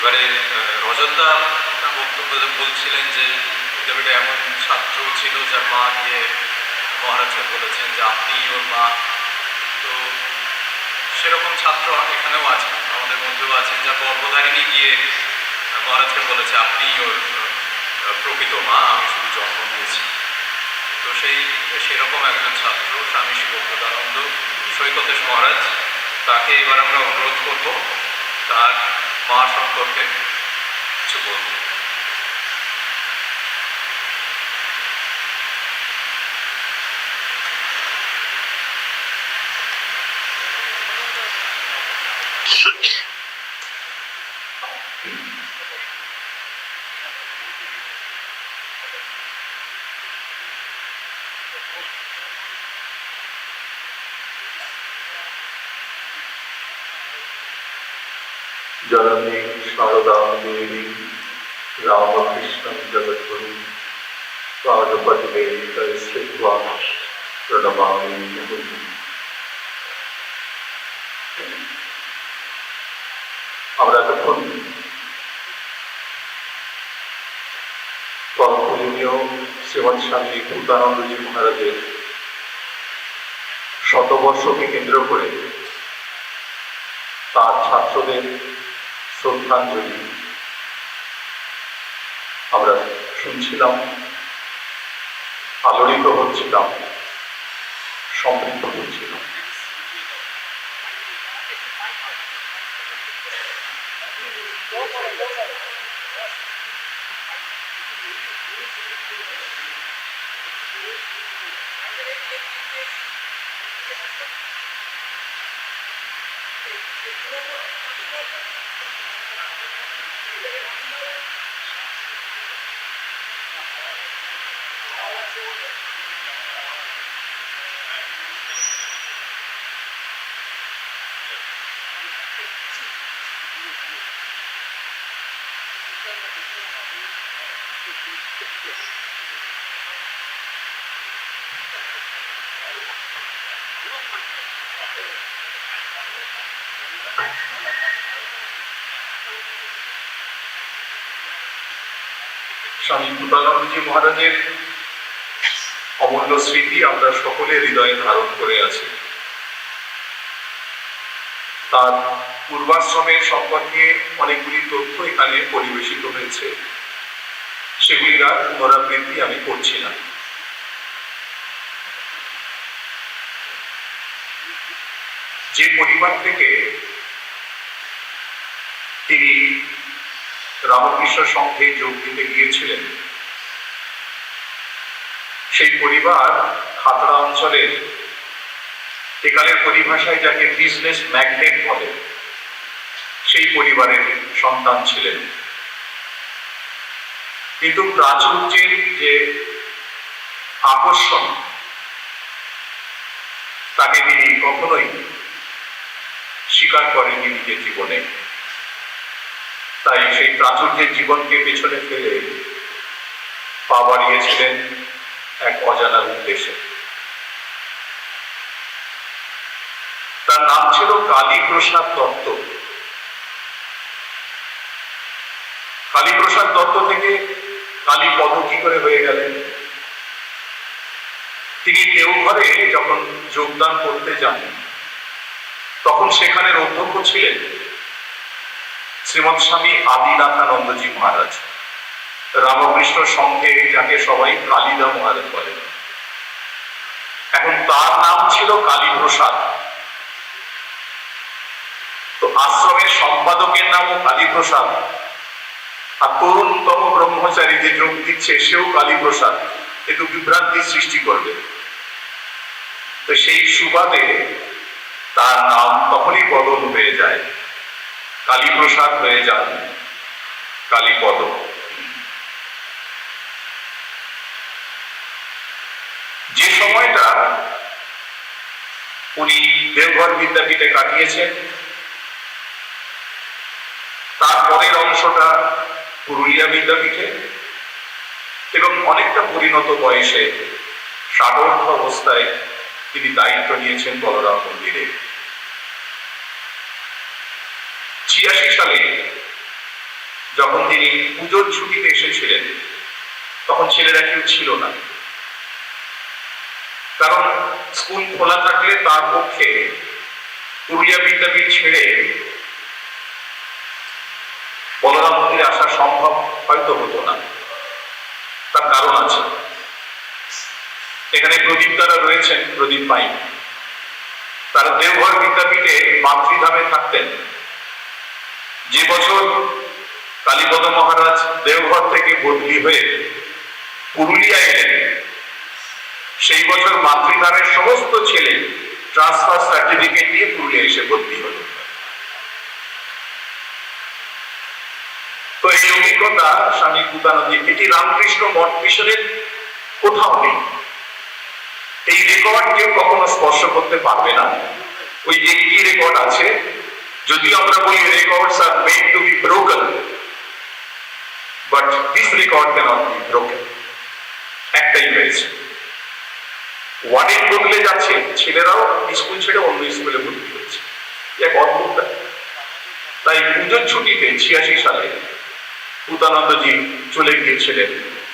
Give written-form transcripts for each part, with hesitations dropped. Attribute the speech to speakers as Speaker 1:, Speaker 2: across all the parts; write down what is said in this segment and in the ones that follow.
Speaker 1: এবারে রজতদা আপনার বক্তব্যে বলছিলেন যে বিদ্যাপীঠে এমন ছাত্র ছিল যার মা গিয়ে মহারাজকে বলেছেন যে আপনি ওর মা। তো সেরকম ছাত্র এখানেও আছেন, আমাদের মধ্যেও আছেন, যা গর্ভধারিণী গিয়ে মহারাজকে বলেছে আপনি ওর প্রকৃত মা, আমি শুধু জন্ম দিয়েছি। তো সেরকম একজন ছাত্র স্বামী শিবপ্রদানন্দ সৈকতেশ মহারাজ, তাকে এবার আমরা অনুরোধ করব তার মা সম্পর্কে কিছু বলতে।
Speaker 2: জননী শারদা দেবী রামকৃষ্ণ জগদ্গুরু পাদপদ্মে স্থিত্বা প্রণমামি। আমরা তখন পরমপূজনীয় শ্রীমৎ স্বামী ভূতানন্দজি মহারাজের শতবর্ষকে কেন্দ্র করে তার ছাত্রদের শ্রদ্ধাঞ্জলি আমরা শুনছিলাম, আলোড়িত হচ্ছিলাম, সমৃদ্ধ হচ্ছিলাম। স্বামী ভূতানন্দজি মহারাজের অমূল্য স্মৃতি আমরা সকলে হৃদয়ে ধারণ করে আছি। তার পূর্বাশ্রমের সম্পর্কে অনেকগুলি তথ্য এখানে পরিবেশিত হয়েছে, সেগুলির আর পুনরাবৃত্তি আমি করছি না। যে পরিবার থেকে তিনি রামকৃষ্ণ সংঘে যোগ দিতে গিয়েছিলেন, সেই পরিবার খাতড়া অঞ্চলের একালের পরিভাষায় যাকে বিজনেস ম্যাগনেট বলে, সেই পরিবারের সন্তান ছিলেন। কিন্তু প্রাচুর্যের যে আকর্ষণ, তাকে তিনি কখনোই স্বীকার করেননি নিজের জীবনে। তাই সেই প্রাচুর্যের জীবনকে পেছনে ফেলে পা বাড়িয়েছিলেন এক অজানা উদ্দেশ্যে। তার নাম ছিল কালীপ্রসাদ দত্ত। কালীপ্রসাদ দত্ত থেকে কালীপদ কি করে হয়ে গেলেন? তিনি দেওঘরে যখন যোগদান করতে যান, তখন সেখানের অধ্যক্ষ ছিলেন শ্রীমৎ স্বামী আদিনাথানন্দজি মহারাজ, রামকৃষ্ণ সংঘে যাকে সবাই কালীদা মহারাজ বলেন। এখন তার নাম ছিল কালীপ্রসাদ। তো আশ্রমের সম্পাদকের নামও কালীপ্রসাদ, আর তরুণতম ব্রহ্মচারী যে যোগ দিচ্ছে সেও কালীপ্রসাদ, কিন্তু বিভ্রান্তি সৃষ্টি করবে। তো সেই সুবাদে তার নাম তখনই বদল হয়ে যায়, কালীপ্রসাদ হয়ে যান কালীপদ। যে সময়টা উনি দেওঘর বিদ্যাপীঠে কাটিয়েছেন, তারপরের অংশটা পুরুলিয়া বিদ্যাপীঠে, এবং অনেকটা পরিণত বয়সে সাগর্ভ অবস্থায় তিনি দায়িত্ব নিয়েছেন বলরাম মন্দিরে। 86 সালে যখন তিনি পুজোর ছুটিতে এসেছিলেন তখন ছেলেরা কেউ ছিল না, কারণ স্কুল খোলা থাকলে তার পক্ষে পুরুলিয়া বিদ্যাপীঠ ছেড়ে বলরাম মন্দিরে আসা সম্ভব হয়তো হতো না। তার কারণ আছে। এখানে প্রদীপ দ্বারা রয়েছেন, প্রদীপ পাইন। তারা দেওঘর বিদ্যাপীঠে মাতৃধামে থাকতেন। যে বছর কালীপদ মহারাজ দেওঘর থেকে বদলি হয়ে পুরুলিয়া এলেন, সেই বছর মাতৃধামের সমস্ত ছেলে ট্রান্সফার সার্টিফিকেট নিয়ে পুরুলিয়া এসে ভর্তি হল। তো এই অভিজ্ঞতা স্বামী পুতানন্দী, এটি রামকৃষ্ণ মঠ মিশনের কোথাও নেই। এই রেকর্ড কেউ কখনো স্পর্শ করতে পারবে না। ওই একটি রেকর্ড আছে, যদিও আমরা বলি records are made to be broken, but this record cannot be broken. একটাই হয়েছে, ওয়ার্ডেন বদলে যাচ্ছে, ছেলেরাও স্কুল ছেড়ে অন্য স্কুলে ভর্তি হয়েছে। এক অদ্ভুত। তাই পুজোর ছুটিতে 86 সালে পুতানন্দজি চলে গিয়েছিলেন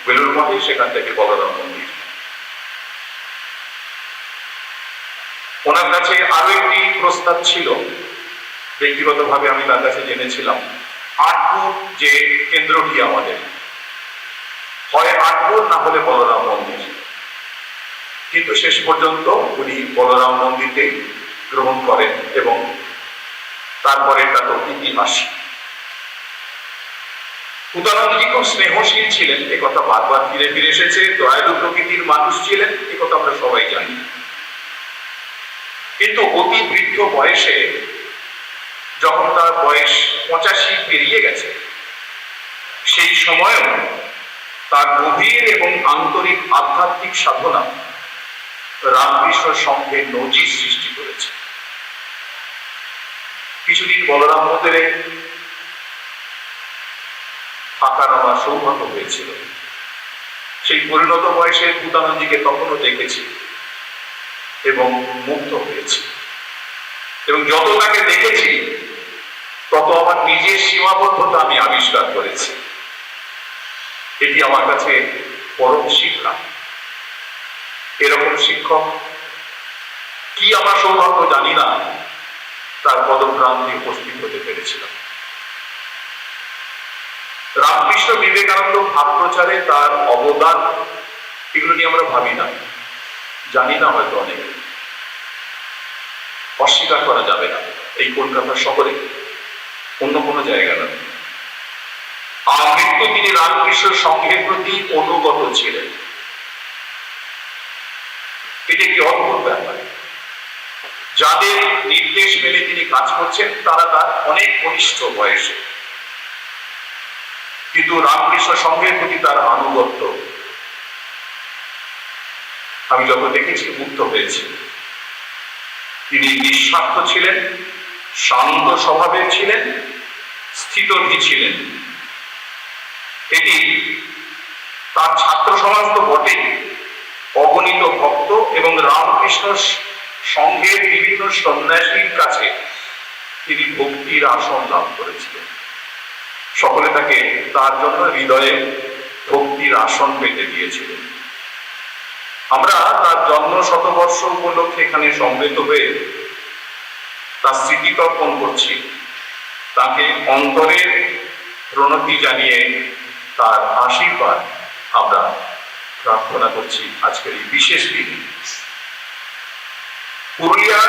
Speaker 2: বেলুড় মঠে, সেখান থেকে বলরাম মন্দির। ওনার কাছে আরো একটি প্রস্তাব ছিল, ব্যক্তিগতভাবে আমি তার কাছে জেনেছিলাম, আটপুর যে কেন্দ্রটি আমাদের, হয় আটপুর না হলে বলরাম মন্দির। কিন্তু শেষ পর্যন্ত উনি বলরাম মন্দিরকে গ্রহণ করেন এবং তারপরে এটা তো ইতিহাস। পুতানন্দজি খুব স্নেহশীল ছিলেন, এ কথা বারবার ফিরে ফিরে এসেছে। দয়ালু প্রকৃতির মানুষ ছিলেন, এ কথা আমরা সবাই জানি। কিন্তু অতি বৃদ্ধ বয়সে, যখন তার বয়স 85 পেরিয়ে গেছে, সেই সময়ও তার গভীর এবং আন্তরিক আধ্যাত্মিক সাধনা রামকৃষ্ণ সংঘের নজির সৃষ্টি করেছে। কিছুদিন বলরাম মন্দিরে থাকার আমার সৌভাগ্য হয়েছিল। সেই পরিণত বয়সে পুতানন্দজিকে তখনও দেখেছি এবং মুগ্ধ হয়েছি, এবং যত তাকে দেখেছি তত আমার নিজের সীমাবদ্ধতা আমি আবিষ্কার করেছি। এটি আমার কাছে পরম শিক্ষা। এরকম শিক্ষক কি আমার সৌভাগ্য জানি না, তার পদপ্রান্তে উপস্থিত হতে পেরেছিলাম। রামকৃষ্ণ বিবেকানন্দ ভাব প্রচারে তার অবদান, এগুলো নিয়ে আমরা ভাবি না, জানি না, হয়তো অনেক অস্বীকার করা যাবে না। এই কলকাতা শহরে অন্য কোনো জায়গা নয়। আমৃত্যু তিনি রামকৃষ্ণ সংঘের প্রতি অনুগত ছিলেন। এটি একটি অদ্ভুত ব্যাপার। যাদের নির্দেশ মেনে তিনি কাজ করছেন তারা তার অনেক কনিষ্ঠ বয়সে, কিন্তু রামকৃষ্ণ সংঘের প্রতি তার আনুগত্য আমি যত দেখেছি মুগ্ধ হয়েছি। তিনি নিঃস্বার্থ ছিলেন, শান্ত স্বভাবের ছিলেন, স্থিতধী ছিলেন। এটি তার ছাত্র সমাজ তো বটেই, অগণিত ভক্ত এবং রামকৃষ্ণ সংঘের বিভিন্ন সন্ন্যাসীর কাছে তিনি ভক্তির আসন লাভ করেছিলেন। সকলে তাকে তার জন্য হৃদয়ে ভক্তির আসন পেতে দিয়েছিলেন। আমরা তার জন্ম শতবর্ষ উপলক্ষে এখানে সমবেত হয়ে তার স্মৃতি তর্পণ করছি। তাকে অন্তরের প্রণতি জানিয়ে তার আশীর্বাদ আমরা প্রার্থনা করছি আজকের এই বিশেষ দিনে। পুরুলিয়া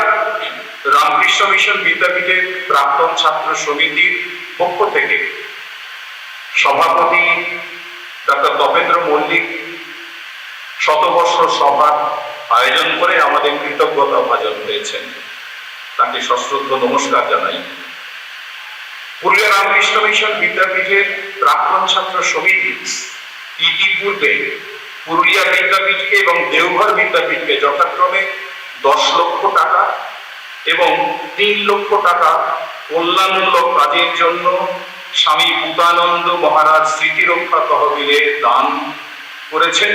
Speaker 2: রামকৃষ্ণ মিশন বিদ্যাপীঠের প্রাক্তন ছাত্র সমিতির পক্ষ থেকে সভাপতি ডক্টর তপেন্দ্র মল্লিক শতবর্ষ সভার আয়োজন করে আমাদের কৃতজ্ঞতা ভাজন হয়েছেন। তাকে সশ্রদ্ধ নমস্কার জানাই। পুরুলিয়া রামকৃষ্ণ মিশন বিদ্যাপীঠের প্রাক্তন ছাত্র সমিতি ইতিপূর্বে পুরুলিয়া বিদ্যাপীঠকে এবং দেওঘর বিদ্যাপীঠকে যথাক্রমে 10 লক্ষ টাকা এবং 3 লক্ষ টাকা কল্যাণমূলক কাজের জন্য স্বামী পুতানন্দ মহারাজ স্মৃতিরক্ষা তহবিলে দান করেছেন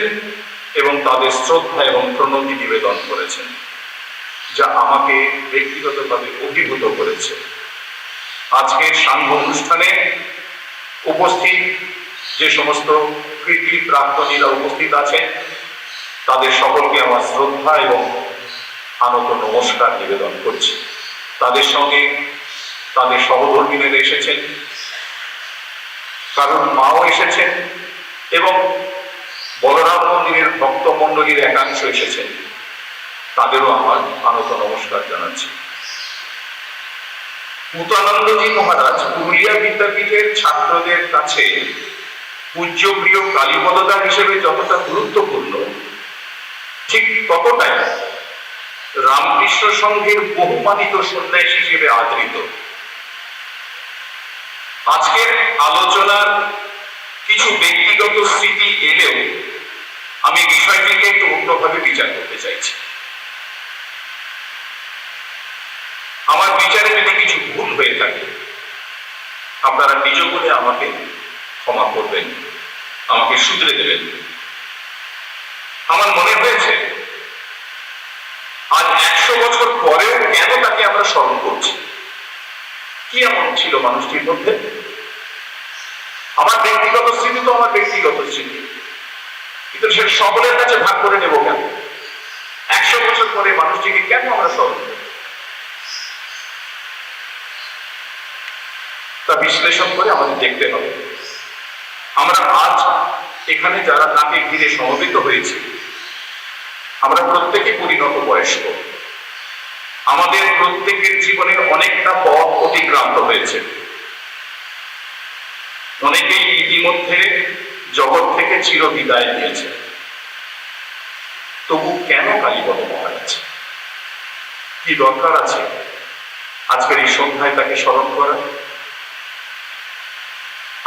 Speaker 2: এবং তাদের শ্রদ্ধা এবং প্রণতি নিবেদন করেছেন, যা আমাকে ব্যক্তিগতভাবে অভিভূত করেছে। আজকের সাংঘ অনুষ্ঠানে উপস্থিত যে সমস্ত কৃতি প্রাক্তনীরা উপস্থিত আছেন, তাদের সকলকে আমার শ্রদ্ধা এবং আনত নমস্কার নিবেদন করছি। তাদের সঙ্গে তাদের সহধর্মিণীরা এসেছেন, কারণ মাও এসেছেন এবং বলরাম মন্দিরের ভক্তমণ্ডলীর একাংশ এসেছেন, তাদেরও আমার আনত নমস্কার জানাচ্ছি। ভূতানন্দজি মহারাজ পুরুলিয়া বিদ্যাপীঠের ছাত্রদের কাছে পূজ্য প্রিয় কালীপদদা হিসেবে যতটা গুরুত্বপূর্ণ, ঠিক ততটাই রামকৃষ্ণ সংঘের বহুমানিত সন্ন্যাসী হিসেবে আদৃত। আজকের আলোচনার কিছু ব্যক্তিগত স্মৃতি এলেও আমি বিষয়টিকে একটু অন্যভাবে বিচার করতে চাইছি। আমার বিচারে যদি কিছু ভুল হয়ে থাকে, আপনারা নিজ বলে আমাকে ক্ষমা করবেন, আমাকে শুধরে দেবেন। আমার মনে হয়েছে আজ 100 বছর পরেও কেন তাকে আমরা স্মরণ করছি, কি এমন ছিল মানুষটির মধ্যে? আমার ব্যক্তিগত স্মৃতি তো আমার ব্যক্তিগত স্মৃতি, কিন্তু সে সকলের কাছে ভাগ করে নেব কেন? 100 বছর পরে মানুষটিকে কেন আমরা স্মরণ করব? তা বিশ্লেষণ করে আমাদের দেখতে হবে। আমরা আজ এখানে যারা তাকে ঘিরে সমবেত হয়েছি, আমরা প্রত্যেকে পরিণত বয়স্ক। আমাদের প্রত্যেকের জীবনের অনেকটা পথ অতিক্রান্ত হয়েছে। অনেকেই ইতিমধ্যে জগৎ থেকে চির বিদায় নিয়েছে। তবু কেন কালীপদ মহারাজ? কি দরকার আছে আজকের এই সন্ধ্যায় তাকে স্মরণ করা?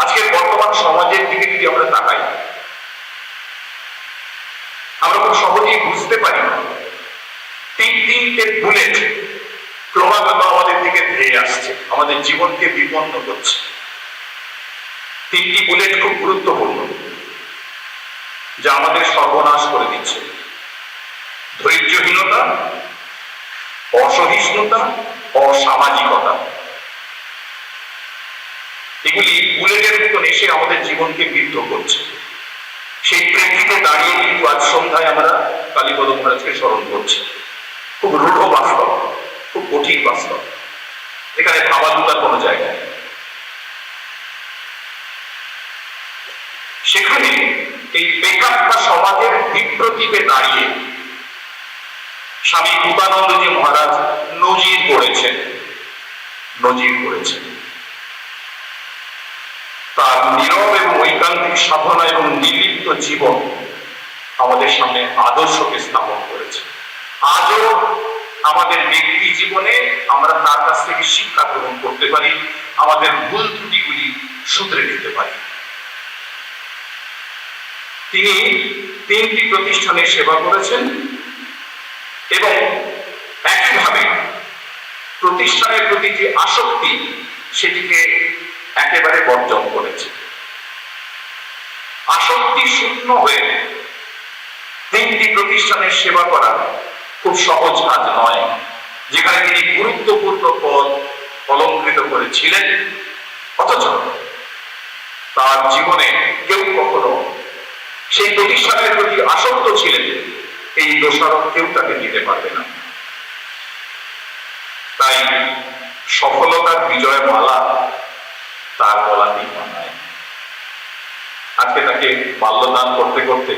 Speaker 2: আজকের বর্তমান সমাজের দিকে যদি আমরা তাকাই, আমরা খুব সহজেই বুঝতে পারি না, তিনটে বুলেট ক্রমাগত আমাদের দিকে ধেয়ে আসছে, আমাদের জীবনকে বিপন্ন করছে। 3টি বুলেট খুব গুরুত্বপূর্ণ, যা আমাদের সর্বনাশ করে দিচ্ছে। ধৈর্যহীনতা, অসহিষ্ণুতা, অসামাজিকতা। এগুলি বুলেটের মতন এসে আমাদের জীবনকে বিদ্ধ করছে। সেই প্রেক্ষিতে দাঁড়িয়ে কিন্তু আজ সন্ধ্যায় আমরা কালীপদ মহারাজকে স্মরণ করছি। খুব রূঢ় বাস্তব, খুব কঠিন বাস্তব, এখানে ভাবালুতার কোনো জায়গা নেই। সেখানে এই বেকারটা সমাজের বিপ্রতীপে দাঁড়িয়ে স্বামী ভূতানন্দজি মহারাজ নজির করেছেন। তার নীরব এবং ঐকান্তিক সাধনা এবং নির্লিপ্ত জীবন আমাদের সামনে আদর্শকে স্থাপন করেছে। আজও আমাদের ব্যক্তি জীবনে আমরা তার কাছ থেকে শিক্ষা গ্রহণ করতে পারি, আমাদের ভুল ত্রুটিগুলি শুধরে নিতে পারি। তিনি 3টি প্রতিষ্ঠানে সেবা করেছেন এবং একইভাবে প্রতিষ্ঠানের প্রতি যে আসক্তি, সেটিকে একেবারে বর্জন করেছে। আসক্তি শূন্য হয়ে 3টি প্রতিষ্ঠানের সেবা করা খুব সহজ কাজ নয়, যেখানে তিনি গুরুত্বপূর্ণ পদ অলঙ্কৃত করেছিলেন, অথচ তার জীবনে কেউ কখনো সেই প্রতিষ্ঠানের প্রতি আসক্ত ছিলেন, এই দোষারোপ কেউ তাকে দিতে পারবে না। তাই সফলতার বিজয় মালা তার গলাতেই মানায়। আজকে তাকে বাল্যদান করতে করতে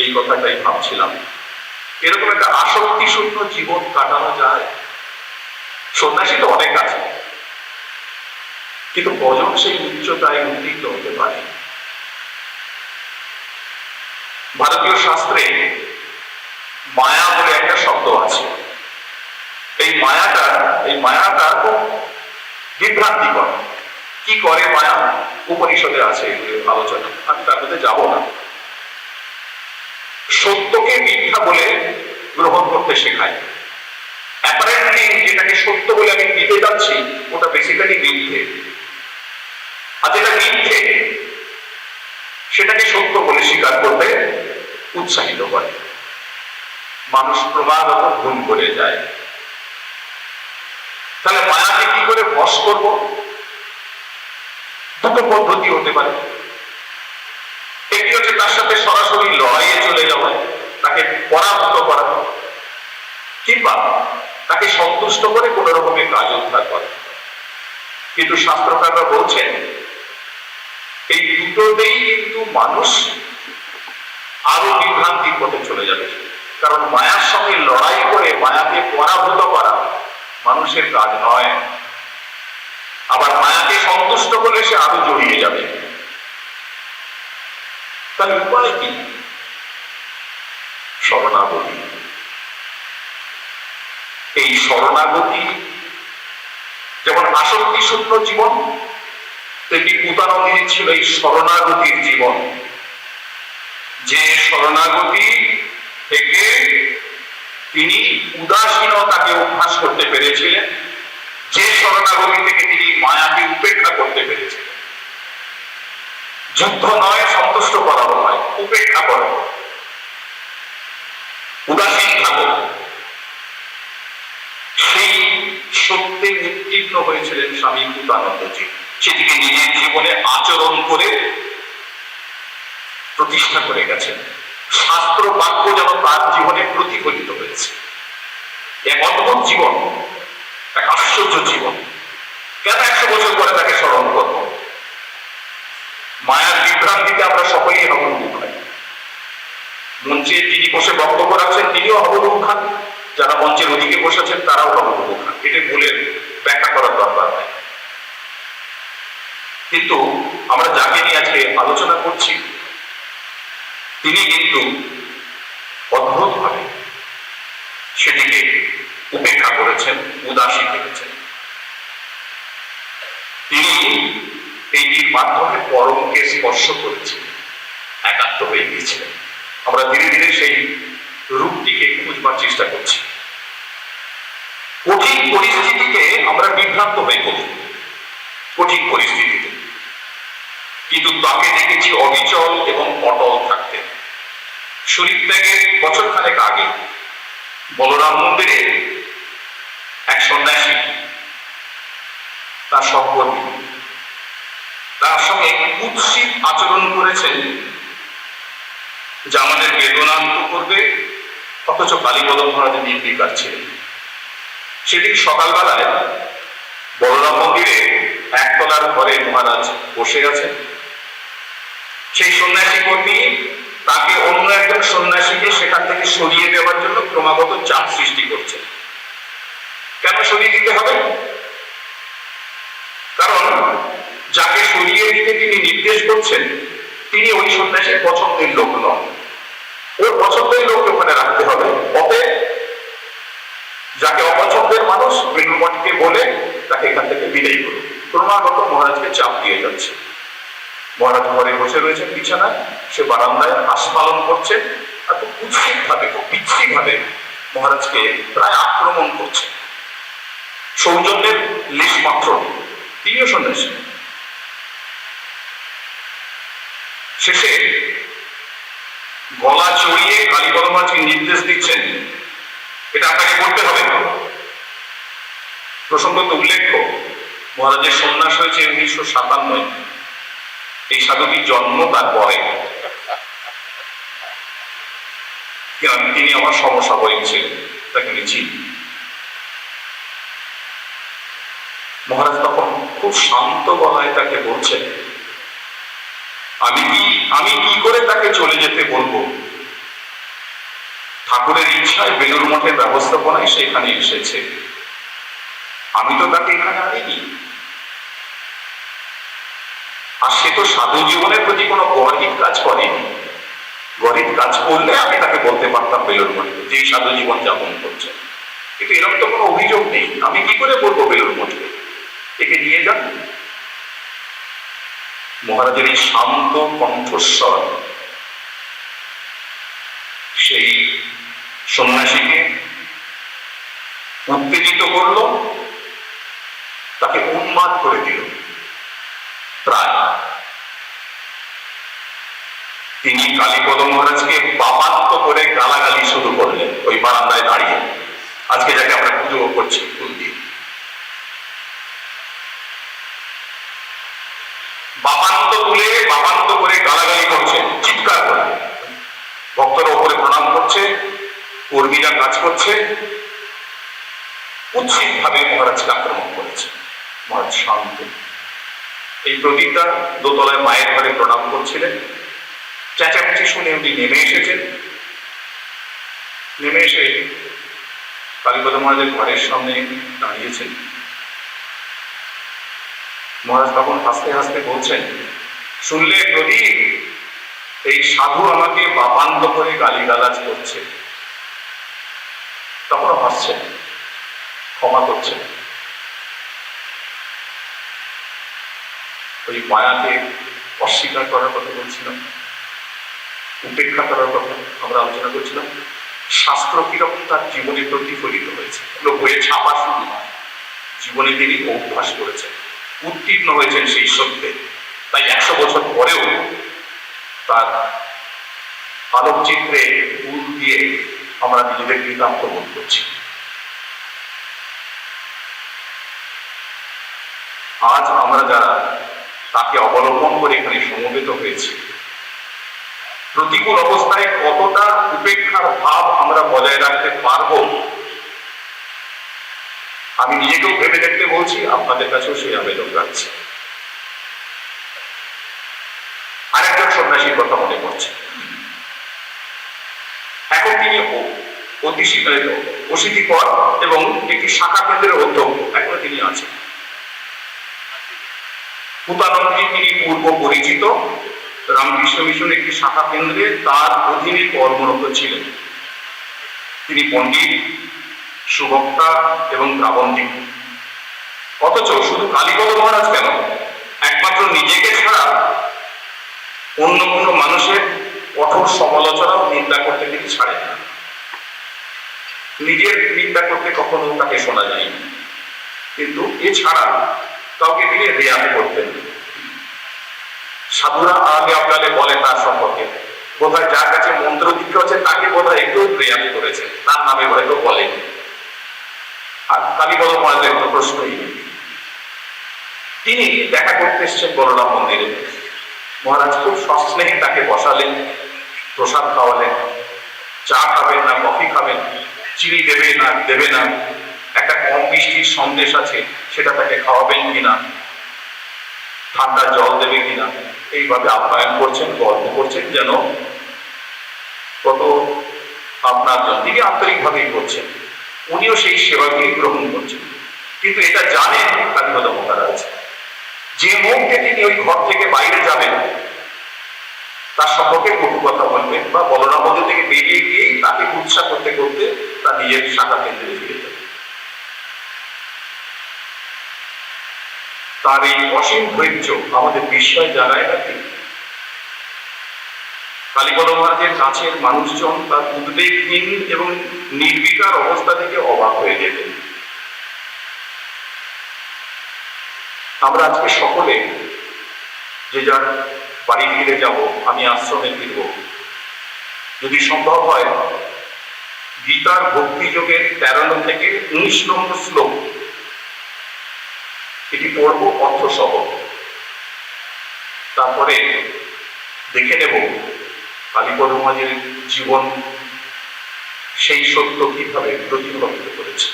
Speaker 2: এই কথাটাই ভাবছিলাম, এরকম একটা আসক্তি শূন্য জীবন কাটানো যায়? সন্ন্যাসী তো অনেক আছে, কিন্তু কজন সেই উচ্চতায় উত্তীর্ণ হতে পারে? ভারতীয় শাস্ত্রে মায়া বলে একটা শব্দ আছে। এই মায়াটা খুব বিভ্রান্তিকর। কি করে মায়া? উপনিষদে আছে এগুলোর আলোচনা, আমি তার মধ্যে যাব না। সত্যকে মিথ্যা বলে গ্রহণ করতে শেখায়। অ্যাপারেন্টলি যেটাকে সত্য বলে আমি দিতে যাচ্ছি, ওটা বেসিক্যালি মিথ্যে। আর যেটা মিথ্যে, সেটাকে সত্য বলে স্বীকার করতে উৎসাহিত করে। মানুষ ক্রমাগত ভুল করে যায়। তাহলে মায়াকে কি করে বশ করব? দুটো পদ্ধতি হতে পারে। একটি হচ্ছে তার সাথে সরাসরি লড়াইয়ে চলে যাওয়া, তাকে পরাভূত করা, কিংবা তাকে সন্তুষ্ট করে কোন রকমের কাজ উদ্ধার করা। কিন্তু শাস্ত্রকাররা বলছেন এই দুটোতেই কিন্তু মানুষ আরো বিভ্রান্তির পথে চলে যাবে। কারণ মায়ার সঙ্গে লড়াই করে মায়াকে পরাভূত করা মানুষের কাজ নয়। আবার মায়াকে সন্তুষ্ট করলে সে আরো জড়িয়ে যাবে। তার উপায় কি? শরণাগতি। এই শরণাগতি যেমন আসক্তি শূন্য জীবন, তেমনি উদাহরণ ছিল এই শরণাগতির জীবন। যে শরণাগতি থেকে তিনি উদাসীনতাকে অভ্যাস করতে পেরেছিলেন, যে শরণাগতি থেকে তিনি মায়াকে উপেক্ষা করতে পেরেছিলেন। যুদ্ধ নয়, সন্তুষ্ট করা নয়, উপেক্ষা করা, উদাসীন থাকো, সেই সত্যে উত্তীর্ণ হয়েছিলেন স্বামী বিবেকানন্দজি। সেটিকে নিজের জীবনে আচরণ করে প্রতিষ্ঠা করে গেছেন। শাস্ত্র বাক্য যেন তার জীবনে প্রতিফলিত হয়েছে। এক অদ্ভুত জীবন, এক আশ্চর্য জীবন। কেন 100 বছর পরে তাকে স্মরণ করব? মায়ার বিভ্রান্তিতে আমরা সকলেই হবলুক খাই। মঞ্চে যিনি বসে বক্তব্য রাখছেন তিনিও হবলুক খান, যারা মঞ্চের ওদিকে বসেছেন তারাও হবলুক খান। এটা বলে ব্যাখ্যা করার দরকার নেই। কিন্তু আমরা যাকে নিয়ে আজকে আলোচনা করছি তিনি কিন্তু অদ্ভুত ভাবে সেটিকে উপেক্ষা করেছেন, উদাসী থেকেছেন। তিনি এইটির মাধ্যমে পরমকে স্পর্শ করেছিলেন, একাত্ম হয়ে গিয়েছিলেন। আমরা ধীরে ধীরে সেই রূপটিকে খুঁজবার চেষ্টা করছি। কঠিন পরিস্থিতিতে আমরা বিভ্রান্ত হয়ে পড়ি, কঠিন পরিস্থিতিতে, কিন্তু তাকে দেখেছি অবিচল এবং অটল থাকতে। শরীর ত্যাগের বছরখানেক আগে বলরাম মন্দিরে এক সন্ন্যাসী, তার সহকর্মী, তার সঙ্গে কুৎসিত আচরণ করেছেন, যা আমাদের বেদনান্ত করবে, অথচ কালীপদ মহারাজের নির্বিকার ছিলেন। সেদিন সকালবেলায় বলরাম মন্দিরে একতলার ঘরে মহারাজ বসে আছেন। সেই সন্ন্যাসী কর্মী তাকে অন্য একজন সন্ন্যাসীকে সেখান থেকে সরিয়ে দেওয়ার জন্য ক্রমাগত চাপ সৃষ্টি করছে। কেন সরিয়ে দিতে হবে? কারণ যাকে সরিয়ে দিতে তিনি নির্দেশ করছেন তিনি ওই সন্ন্যাসীর পছন্দের লোক নন। ওর পছন্দের লোক ওখানে রাখতে হবে। অতএব যাকে অপছন্দের মানুষ বেলুমঠকে বলে তাকে এখান থেকে বিদায় করুন। ক্রমাগত মহারাজকে চাপ দিয়ে যাচ্ছে। মহারাজ ঘরে বসে রয়েছেন বিছানায়, সে বারান্দায় আস্ফালন করছে, আর খুব কুৎসিত ভাবে, খুব বিচ্ছিরি ভাবে মহারাজকে প্রায় আক্রমণ করছে। সৌজন্যের লেশ মাত্র নেই, তিনিও সন্ন্যাসী। শেষে গলা চড়িয়ে কালীপদ মহারাজকে নির্দেশ দিচ্ছেন, এটা আপনাকে করতে হবে। প্রসঙ্গত উল্লেখ্য, মহারাজের সন্ন্যাস হয়েছে 1957। এই সাধুটির জন্ম তার পরে। তিনি আমার সমসাময়িক ছিলেন, তাকে আমি চিনি। মহারাজ তখন খুব শান্ত গলায় তাকে বলছেন, আমি কি করে তাকে চলে যেতে বলবো? ঠাকুরের ইচ্ছায় বেলুর মঠের ব্যবস্থাপনায় সেখানে এসেছে, আমি তো তাকে এখানে আনিনি। আর সে তো সাধু জীবনের প্রতি কোনো গরিব কাজ করেনি। গরিব কাজ করলে আমি তাকে বলতে পারতাম বেলুর মঠে যে সাধু জীবন যাপন করছে, কিন্তু এরকম তো কোনো অভিযোগ নেই। আমি কি করে বলবো বেলুর মঠে একে নিয়ে যান? মহারাজের এই শান্ত কণ্ঠস্বর সেই সন্ন্যাসীকে উত্তেজিত করল, তাকে উন্মাদ করে দিল প্রায়। তিনি কালীপদ মহারাজকে পাপাত্ম করে গালাগালি শুরু করলেন ওই বারান্দায় দাঁড়িয়ে, আজকে যাকে আমরা পুজো করছি ফুল দিয়ে। প্রণাম করছে, কর্মীরা কাজ করছে, উচ্ছিন্নভাবে মহারাজকে আক্রমণ করেছে। মহারাজ শান্ত। এই প্রদীপটা দোতলায় মায়ের ঘরে প্রণাম করছিলেন, চেঁচামেচি শুনে উনি নেমে এসেছেন। নেমে এসে কালীপদ মহারাজের ঘরের সামনে দাঁড়িয়েছেন। মহারাজ তখন হাসতে হাসতে বলছেন, শুনলে প্রদীপ, এই সাধু আমাকে বাপান্ত করে গালিগালাজ করছে। তখনও হাসছেন, ক্ষমা করছেন। ওই মায়াকে অস্বীকার করার কথা বলছিলাম, উপেক্ষা করার কথা আমরা আলোচনা করছিলাম। শাস্ত্র কিরকম তার জীবনে প্রতিফলিত হয়েছে, বইয়ে ছাপা শুধু নয়, জীবনে তিনি অভ্যাস করেছেন, উত্তীর্ণ হয়েছেন সেই সত্যে। তাই 100 বছর পরেও তার আলোকচিত্রে ফুল দিয়ে আমরা নিজেদের কৃতার্থ বোধ করছি। আজ আমরা যারা তাকে অবলম্বন করে এখানে সমবেত হয়েছি, প্রতিকূল অবস্থায় কতটা উপেক্ষার ভাব আমরা বজায় রাখতে পারবো, আমি নিজেকেও ভেবে দেখতে বলছি, আপনাদের কাছেও সেই আবেদন রাখছি। আরেকজন সন্ন্যাসীর কথা মনে পড়ছে। এখন তিনি অশীতিপর এবং একটি শাখা কেন্দ্রের অধ্যক্ষ, এখনো তিনি আছেন। পুতানন্দী তিনি পূর্ব পরিচিত, রামকৃষ্ণ মিশনের একটি শাখা কেন্দ্রে তার অধীনে কর্মরত ছিলেন। তিনি পণ্ডিত, সুবক্তা এবং প্রাবন্ধিক। অথচ শুধু কালীপদ মহারাজ কেন, একমাত্র নিজেকে ছাড়া অন্য কোনো মানুষের কঠোর সমালোচনা ও নিন্দা করতে তিনি ছাড়েন না। নিজের নিন্দা করতে কখনো তাকে শোনা যায়নি, কিন্তু এছাড়া কাউকে তিনি রেয়াত করতেন। সাধুরা আগে আপনাকে বলে তার সম্পর্কে, বোধহয় যার কাছে মন্ত্র দীক্ষা হচ্ছে তাকে বোধহয় একটু রেয়াত করেছে, তার নামে হয়তো বলেন। আর কালীপদ মহারাজের তো প্রশ্নই নেই। তিনি দেখা করতে এসছেন বলরাম মন্দিরে। মহারাজ খুব সস্নেহে তাকে বসালেন, প্রসাদ খাওয়ালেন। চা খাবেন না কফি খাবেন, চিনি দেবে না দেবে না, একটা কম মিষ্টির সন্দেশ আছে সেটা তাকে খাওয়াবেন কিনা, ঠান্ডা জল দেবে কিনা, এইভাবে আপ্যায়ন করছেন, গল্প করছেন, যেন কত আপনার জন্য। তিনি আন্তরিকভাবেই করছেন, উনিও সেই সেবাগুলি গ্রহণ করছেন। কিন্তু এটা জানেন কালীপদ মহারাজ, যে মুহূর্তে তিনি ওই ঘর থেকে বাইরে যাবেন, তার সম্পর্কে কটু কথা বলবেন বা বলরাম মন্দির থেকে বেরিয়ে গিয়েই তাকে উৎসাহ করতে করতে তার নিজের শাখা কেন্দ্রে ফিরে যাবে। তার এই অসীম ধৈর্য আমাদের বিস্ময় জানায় নাকি? কালীপদ মহারাজের কাছের মানুষজন তার উদ্বেগহীন এবং নির্বিকার অবস্থা থেকে অবাক হয়ে যেতেন। আমরা আজকে সকলে যে যার বাড়ি ফিরে যাব, আমি আশ্রমে ফিরব, যদি সম্ভব হয় গীতার ভক্তিযোগের 13 থেকে 19 নম্বর শ্লোক এটি পড়ব অর্থসহ। তারপরে দেখে নেব কালীপদ মহারাজের জীবন সেই সত্য কিভাবে প্রতিফলিত করেছে।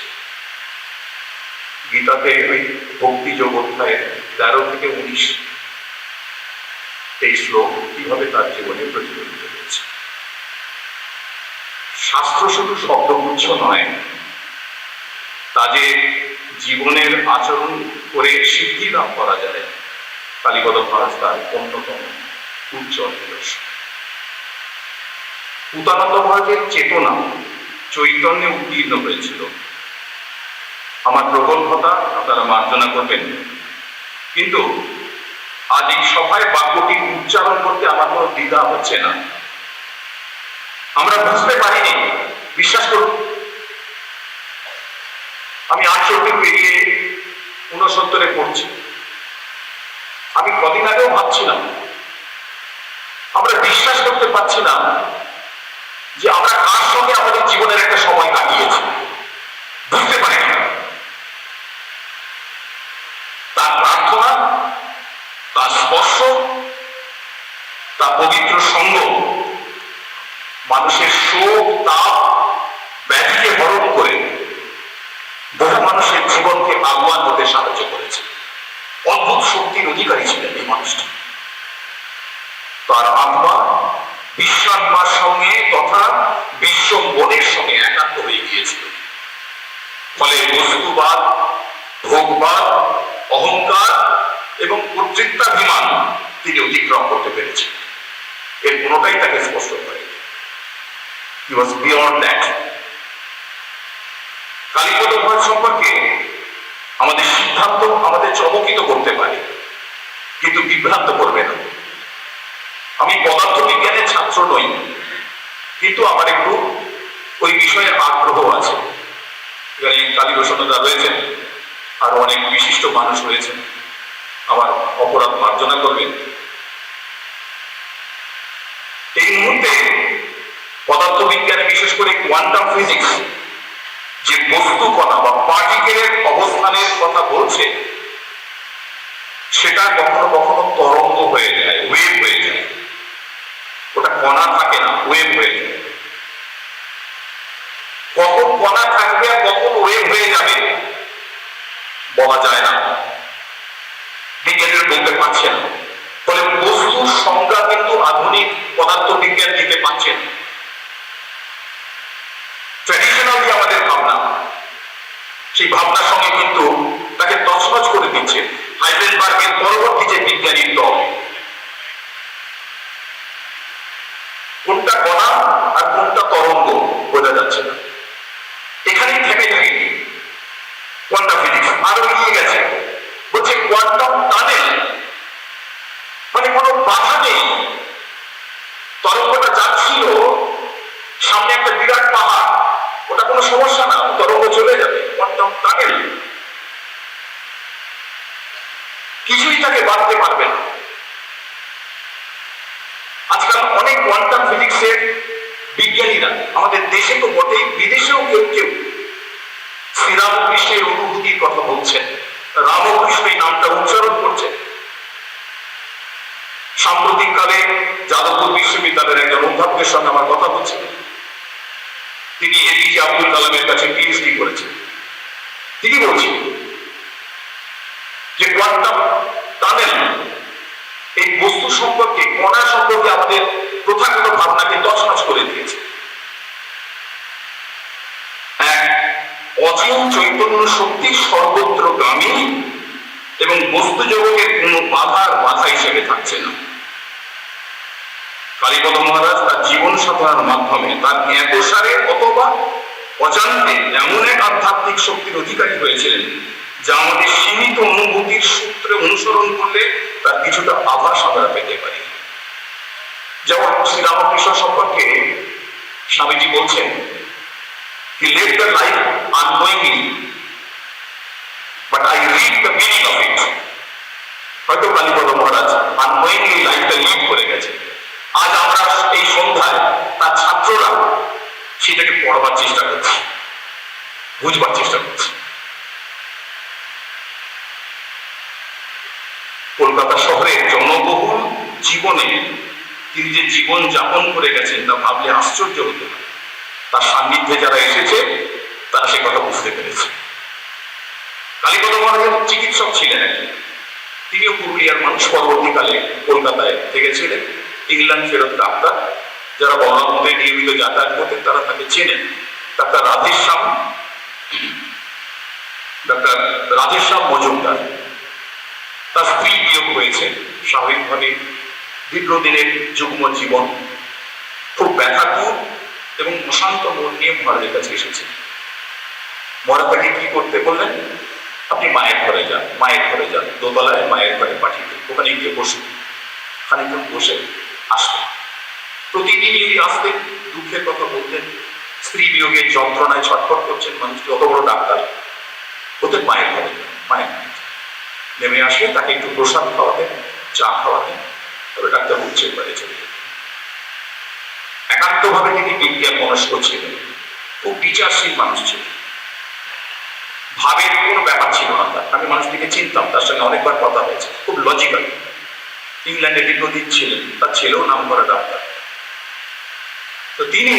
Speaker 2: গীতাতে ওই ভক্তিযোগ অধ্যায়ের 13 থেকে 19 এই শ্লোক কিভাবে তার জীবনে প্রতিফলিত হয়েছে। শাস্ত্র শুধু শব্দগুচ্ছ নয়, তা যে জীবনের আচরণ করে সিদ্ধি লাভ করা যায়, কালীপদ মহারাজ তার অন্যতম উজ্জ্বল নিদর্শন। পুতানন্দ মহারাজের চেতনা চৈতন্যে উত্তীর্ণ হয়েছিল। আমার প্রগল্ভতা আপনারা মার্জনা করবেন, কিন্তু আজ এই সভায় বাক্যটি উচ্চারণ করতে আমার কোনো দ্বিধা হচ্ছে না। আমরা বুঝতে পারিনি, বিশ্বাস করুন। আমি 68 পেরিয়ে 69-এ পড়ছি। আমি কদিন আগেও ভাবছিলাম, আমরা বিশ্বাস করতে পারছি না যে আমরা কার সঙ্গে আমাদের জীবনের একটা সময় কাটিয়েছি, বুঝতে পারি না। তার প্রার্থনা, তার স্পর্শ, তার পবিত্র সঙ্গ মানুষের শোক তাপ ব্যাধিকে হরণ করে বহু মানুষের জীবনকে আগুয়ান হতে সাহায্য করেছে। অদ্ভুত শক্তির অধিকারী ছিলেন এই মানুষটি। তার আত্মা বিশ্বাত্মার সঙ্গে তথা বিশ্ব মনের সঙ্গে একাত্ম হয়ে গিয়েছিল। ফলে বস্তুবাদ, ভোগবাদ, অহংকার এবং কর্তৃত্বাভিমান তিনি অতিক্রম করতে পেরেছেন। এর কোনোটাই তাকে স্পষ্ট করে। He was beyond that. Kalipada মহারাজ সম্পর্কে আমাদের সিদ্ধান্ত আমাদের চমকিত করতে পারে, কিন্তু বিভ্রান্ত করবে না। আমি পদার্থবিজ্ঞানের ছাত্র নই, কিন্তু আমার একটু ওই বিষয়ে আগ্রহ আছে। এখানে কালীপ্রসন্নদা রয়েছেন, আরো অনেক বিশিষ্ট মানুষ রয়েছেন, আমার অপরাধ মার্জনা করবেন। এই মুহূর্তে পদার্থবিজ্ঞানে বিশেষ করে কোয়ান্টাম ফিজিক্স যে বস্তু কণা বা পার্টিকেলের অবস্থানের কথা বলছে, সেটা কখনো কখনো তরঙ্গ হয়ে যায়, ওয়েভ হয়ে যায়। ওটা কণা থাকে না, ওয়েভ হয়ে যায়। কখন কণা থাকবে আর কখন ওয়েভ হয়ে যাবে বলা যায় না, বিজ্ঞানীরা বলতে পারছে না। ফলে বস্তুর সংজ্ঞা কিন্তু আধুনিক পদার্থবিজ্ঞান দিতে পারছে না। ট্র্যাডিশনাল যে আমাদের ভাবনা, সেই ভাবনার সঙ্গে কিন্তু তাকে তছনছ করে দিচ্ছে হাইজেনবার্গের পরবর্তী যে বিজ্ঞানীর দল। কোনটা কণা আর কোনটা তরঙ্গ বোঝা যাচ্ছে না। এখানেই থেমে থাকে কোয়ান্টাম ফিজিক্স। আরো এগিয়ে গেছে, বলছে কোয়ান্টাম টানেল, মানে কোনো বাধা নেই। তরঙ্গটা যাচ্ছিল, সামনে একটা বিরাট পাহাড়, ওটা কোনো সমস্যা না, তরঙ্গ চলে যাবে। কোয়ান্টাম টানেল, কিছুই তাকে বাঁধতে পারবে না। আজকাল অনেক কোয়ান্টাম ফিজিক্সের বিজ্ঞানীরা আমাদের দেশে তো বটেই, বিদেশেও কেউ কেউ শ্রীরামকৃষ্ণের অনুভূতির কথা বলছেন, রামকৃষ্ণ এই নামটা উচ্চারণ করছেন। সাম্প্রতিককালে যাদবপুর বিশ্ববিদ্যালয়ের একজন অধ্যাপকের সঙ্গে আমার কথা বলছিলেন। তিনি এপিজে আব্দুল কালামের কাছে পিএইচডি করেছেন। তিনি বলছেন যে কোয়ান্টাম টানেল এই বস্তু সম্পর্কে, কণা সম্পর্কে আমাদের প্রথাগত ভাবনাকে তছনছ করে দিয়েছে। এক অচিন চৈতন্য শক্তি সর্বত্রগামী এবং বস্তু জগতের কোন বাধার বাধা হিসেবে থাকছে না। কালীপদ মহারাজ তার জীবন সাধনার মাধ্যমে তার জ্ঞাতসারে অথবা অজান্তে এমন এক আধ্যাত্মিক শক্তির অধিকারী হয়েছিলেন, যা আমাদের সীমিত অনুভূতির সূত্রে অনুসরণ করলে তার কিছুটা আভাস আমরা পেতে পারি। যেমন শ্রীরামকৃষ্ণ সম্পর্কে স্বামীজি বলছেন, he lived the life unknowingly, but I read the meaning of it. হয়তো কালীপদ মহারাজ আননোয়িংলি লাইফটা লিড করে গেছে। আজ আমরা এই সন্ধ্যায় তার ছাত্ররা সেটাকে পড়বার চেষ্টা করছি, বুঝবার চেষ্টা করছি। কলকাতা শহরের জনবহুল জীবনে তিনি যে জীবন যাপন করে গেছেন তা ভাবলে আশ্চর্য হতো না। তার সান্নিধ্যে যারা এসেছে তারা সে কথা বুঝতে পেরেছে। কালীপদ মহারাজ চিকিৎসক ছিলেন একজন, তিনিও পুরুলিয়ার মানুষ। পরবর্তীকালে কলকাতায় থেকেছিলেন, ইংল্যান্ড ফেরত ডাক্তার। যারা বহরমপুরে নিয়মিত যাতায়াত করতেন তারা তাকে চেনেন। ডাক্তার রাধেশ্যাম মজুমদার। তার স্ত্রী বিয়োগ হয়েছে স্বাভাবিকভাবে। দীর্ঘদিনের যুগ্ম জীবন, খুব ব্যথাতুর এবং অশান্ত মন নিয়ে মহারাজের কাছে এসেছে। মহারাজ তাকে কি করতে বললেন, আপনি মায়ের ঘরে যান, মায়ের ঘরে যান, দোতলায় মায়ের ঘরে পাঠিয়ে দেন, ওখানে গিয়ে বসুন, খানিকক্ষণ বসে আসবেন। প্রতিদিনই উনি আসতেন, দুঃখের কথা বলতেন, স্ত্রী বিয়োগের যন্ত্রণায় ছটফট করছেন মানুষটি। অত বড় ডাক্তার বলতেন মায়ের ঘরে যান, মায়ের ঘরে নেমে আসে, তাকে একটু প্রসাদ খাওয়াতেন, চা খাওয়াতেন, তবে ডাক্তার উঠছে পারে চলে যেতেন। একান্তভাবে তিনি বিজ্ঞান মনস্ক ছিলেন, খুব বিচারশীল মানুষ ছিলেন। ভাবের কোনো ব্যাপার ছিল না তার। আমি মানুষটিকে চিনতাম, তার সঙ্গে অনেকবার কথা হয়েছে। খুব লজিক্যাল। ইংল্যান্ডে দীর্ঘদিন ছিলেন, তার ছেলেও নাম করা ডাক্তার। তো তিনি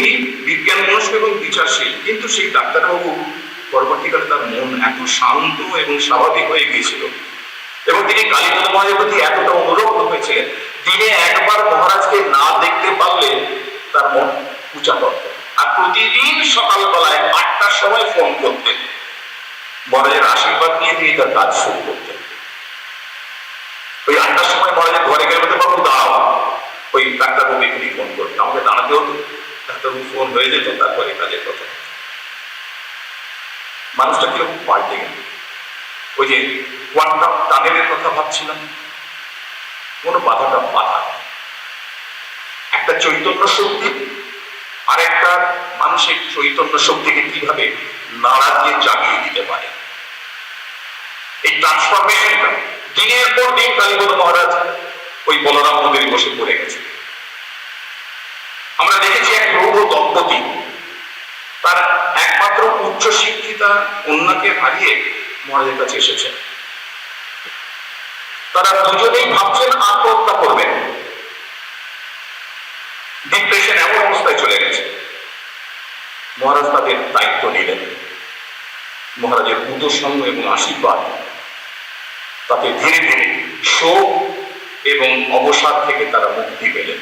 Speaker 2: বিজ্ঞান মনস্ক এবং বিচারশীল, কিন্তু সেই ডাক্তারবাবু পরবর্তীকালে তার মন এত শান্ত এবং স্বাভাবিক হয়ে গিয়েছিল এবং তিনি কালীপদ মহারাজের প্রতি এতটা অনুরক্ত হয়েছিলেন, দিনে একবার মহারাজকে না দেখতে পারলে তার মন উঁচা করত। আর প্রতিদিন সকালবেলায় 8টার সময় ফোন করতেন, মহারাজের আশীর্বাদ নিয়ে তিনি তার কাজ শুরু করতেন। ওই 8টার সময় মহারাজের ঘরে গেলে বলতে বাবু দাও, ওই ডাক্তারবাবু এখানে ফোন করতেন, আমাকে দাঁড়াতে হতো, ডাক্তারবাবু ফোন হয়ে যেত, তারপরে কাজের কথা। মানুষটা কিরকম পাল্টে গেল। ওই যে কোয়ান্টাম টানেলের কথা ভাবছিলাম, কোন বাধাটা বাধা, একটা চৈতন্য শক্তি আর একটা মানসিক চৈতন্য শক্তিকে কিভাবে নাড়া দিয়ে জাগিয়ে দিতে পারে, এই ট্রান্সফরমেশনটা দিনের পর দিন কালীপদ মহারাজ ওই বলরাম নদীরে বসে পড়ে গেছে। আমরা দেখেছি এক প্রৌঢ় দম্পতি তার একমাত্র উচ্চ শিক্ষিতা কন্যাকে হারিয়ে মহারাজের কাছে এসেছেন। তারা দুজনেই ভাবছেন আত্মহত্যা করবেন, ডিপ্রেশন এমন অবস্থায় চলে গেছে। মহারাজ তাদের দায়িত্ব নিলেন, মহারাজের উদসঙ্গ এবং আশীর্বাদ তাতে ধীরে ধীরে শোক এবং অবসাদ থেকে তারা মুক্তি পেলেন।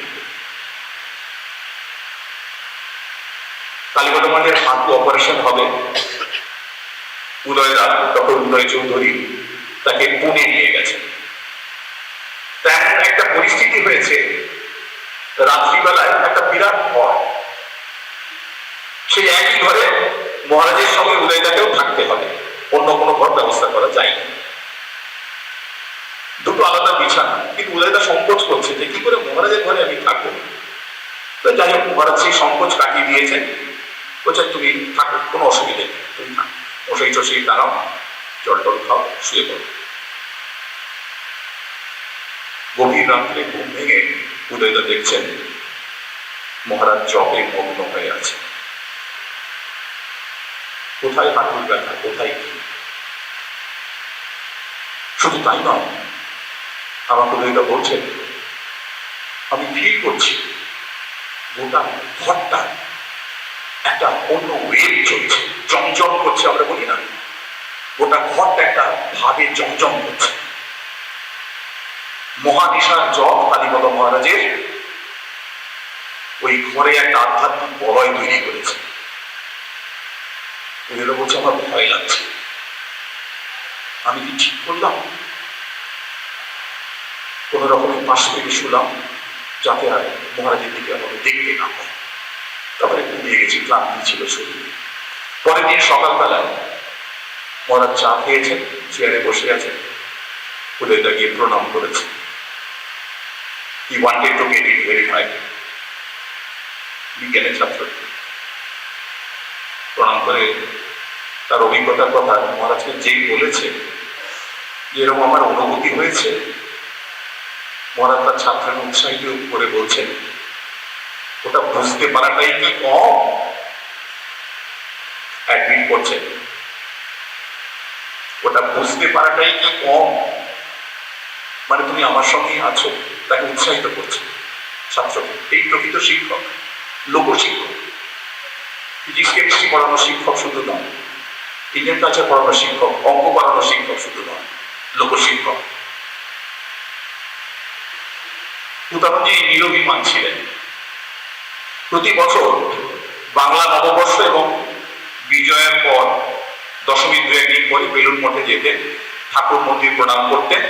Speaker 2: কালীপদ মহারাজের হাঁটু অপারেশন হবে, উদয়দা ডক্টর উদয় চৌধুরী তাকে পুনে নিয়ে গেছেন। তেমন একটা পরিস্থিতি হয়েছে, রাত্রিবেলায় একটা বিরাট ঘর, সেই একই ঘরে মহারাজের সঙ্গে উদয়দাকেও থাকতে হবে, অন্য কোনো ঘর ব্যবস্থা করা যায়নি। দুটো আলাদা বিছানা, কিন্তু উদয়দা সংকোচ করছে যে কি করে মহারাজের ঘরে আমি থাকবো। তো যাই হোক, মহারাজ সেই সংকোচ কাটিয়ে দিয়েছেন, বলছেন তুমি থাকো, কোনো অসুবিধা নেই, তুমি থাকো, মশাই টশাই দাঁড়াও, জল টল খাও, শুয়ে পড়ো। গভীর রাত্রে ঘুম ভেঙে উদয়দা দেখছেন মহারাজ জপে মগ্ন হয়ে আছে। কোথায় হাঁটুর ব্যথা, কোথায় কি, শুধু তাই নয়, আমাকে উদয়দা বলছেন আমি ফিল করছি গোটা ঘরটা একটা অন্য ওয়েভ চলছে, জমজম করছে, আমরা বলি না, গোটা ঘরটা একটা ভাবে জমজম করছে। মহানিশার জপ কালীপদ মহারাজের ওই ঘরে একটা আধ্যাত্মিক বলয় তৈরি করেছে। উদয়দা বলছে আমার ভয় লাগছে, আমি কি ঠিক করলাম? কোন রকমে পাশ থেকে শুলাম যাতে আর মহারাজের দিকে আমাকে দেখতে না হয়। তারপরে ঘুমিয়ে গেছি, ক্লান্তি ছিল শরীরে। পরের দিন সকালবেলায় মহারাজ চা খেয়েছেন, চেয়ারে বসে আছেন, উদয়দা গিয়ে প্রণাম করেছে। He wanted to get it verified. বিজ্ঞানের ছাত্র প্রণাম করে তার অভিজ্ঞতার কথা মহারাজকে যেই বলেছে যে এরকম আমার অনুভূতি হয়েছে, মহারাজ তার ছাত্রের উৎসাহিত করে বলছেন ওটা বুঝতে পারাটাই কি কম? অ্যাডমিট করছেন ওটা বুঝতে পারাটাই কি কম? মানে তুমি আমার সঙ্গেই আছো, তাকে উৎসাহিত করছে ছাত্রকে। এই প্রকৃত শিক্ষক, লোকশিক্ষক। ফিজিক্স কেমিস্ট্রি পড়ানোর শিক্ষক শুধু নয়, ইন্ডিয়ান কালচার পড়ানোর শিক্ষক, অঙ্ক পড়ানোর শিক্ষক শুধু নয়, লোকশিক্ষক। তুতানজি নিরভিমান ছিলেন। প্রতি বছর বাংলা নববর্ষ এবং বিজয়ের পর দশমীর 2-1 দিন পরে বেলুড় মঠে যেতেন, ঠাকুর মন্দির প্রণাম করতেন।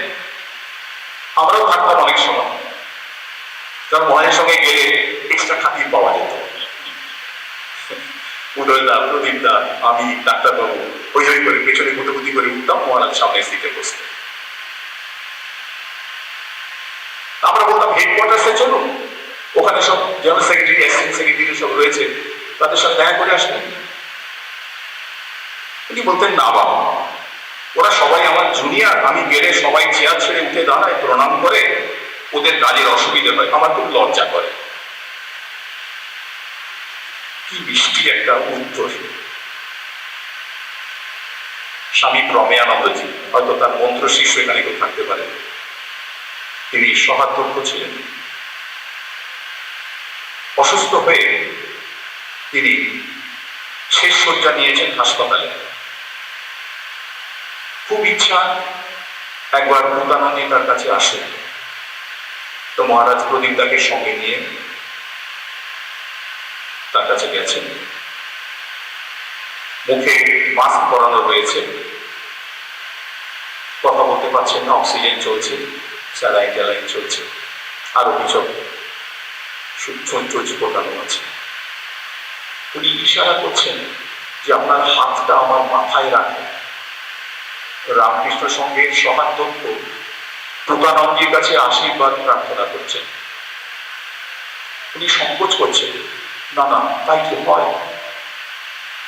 Speaker 2: আমরাও থাকতাম অনেক সময়, কারণ মহারাজের সঙ্গে গেলে এক্সট্রা খাতির পাওয়া যেত। উদয়দা, প্রদীপদা, আমি, ডাক্তারবাবু হই হই করে পেছনে গুটোগুটি করে উঠতাম, মহারাজ সামনে সিটে বসতেন। আমরা বলতাম হেডকোয়ার্টার্সে চলুন, ওখানে সব জেনারেল সেক্রেটারি, অ্যাসিস্ট্যান্ট সেক্রেটারি সব রয়েছে, তাদের সাথে দেখা করে আসবেন। উনি বলতেন না বাবা, ওরা সবাই আমার জুনিয়র, আমি গেলে সবাই চেয়ার ছেড়ে উঠে দাঁড়ায়, প্রণাম করে, ওদের কাজের অসুবিধা হয়, আমার খুব লজ্জা করে। কি মিষ্টি একটা উত্তর। স্বামী প্রমেয়ানন্দজি, হয়তো তার মন্ত্র শিষ্য এখানে কেউ থাকতে পারে, তিনি সহাধ্যক্ষ ছিলেন। অসুস্থ হয়ে তিনি শেষ শয্যা নিয়েছেন হাসপাতালে। খুব ইচ্ছা একবার ভূতানন্দী তার কাছে আসেন। তো মহারাজ প্রদীপ দাকে সঙ্গে নিয়ে তার কাছে গেছেন। মুখে মাস্ক পরানো রয়েছে, কথা বলতে পারছেন না, অক্সিজেন চলছে, স্যালাইন ট্যালাইন চলছে, আরো কিছু সূর্য ফোটানো আছে। উনি ইশারা করছেন যে আপনার হাতটা আমার মাথায় রাখেন। রামকৃষ্ণ সঙ্গের সহাধ্যক্ষ ভূতানন্দীর কাছে আশীর্বাদ প্রার্থনা করছেন। উনি সংকোচ করছেন, না না তাই কি হয়?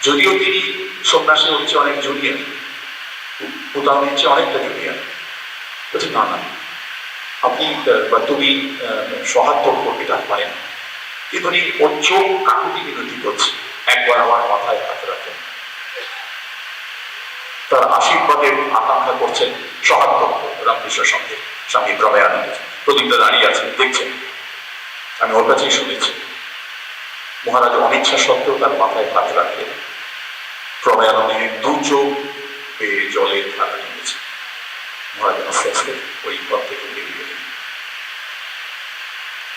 Speaker 2: যদিও তিনি সন্ন্যাসী হচ্ছে অনেক জুনিয়র, ভূতানন্দীর চেয়ে অনেকটা জুনিয়র। বলছে না না, আপনি বা তুমি সহাধ্যক্ষ, এটা হয় না। কিন্তু উনি ওর চোখ কাকুতি মিনতি করছে, একবার আমার মাথায় হাত রাখেন। তার আশীর্বাদের আকাঙ্ক্ষা করছেন সহাধ্যক্ষ রামকৃষ্ণ সঙ্গে স্বামী প্রমেয়ানন্দ। প্রদীপদা দাঁড়িয়ে আছেন, দেখছেন। আমি ওর কাছেই শুনেছি মহারাজ অনিচ্ছা সত্ত্বেও তার মাথায় হাত রাখলেন। প্রমেয়ানন্দের দু চোখ বেয়ে জলের ধারা নেমেছে। মহারাজ আস্তে আস্তে ওই ঘর থেকে বেরিয়ে গেলেন।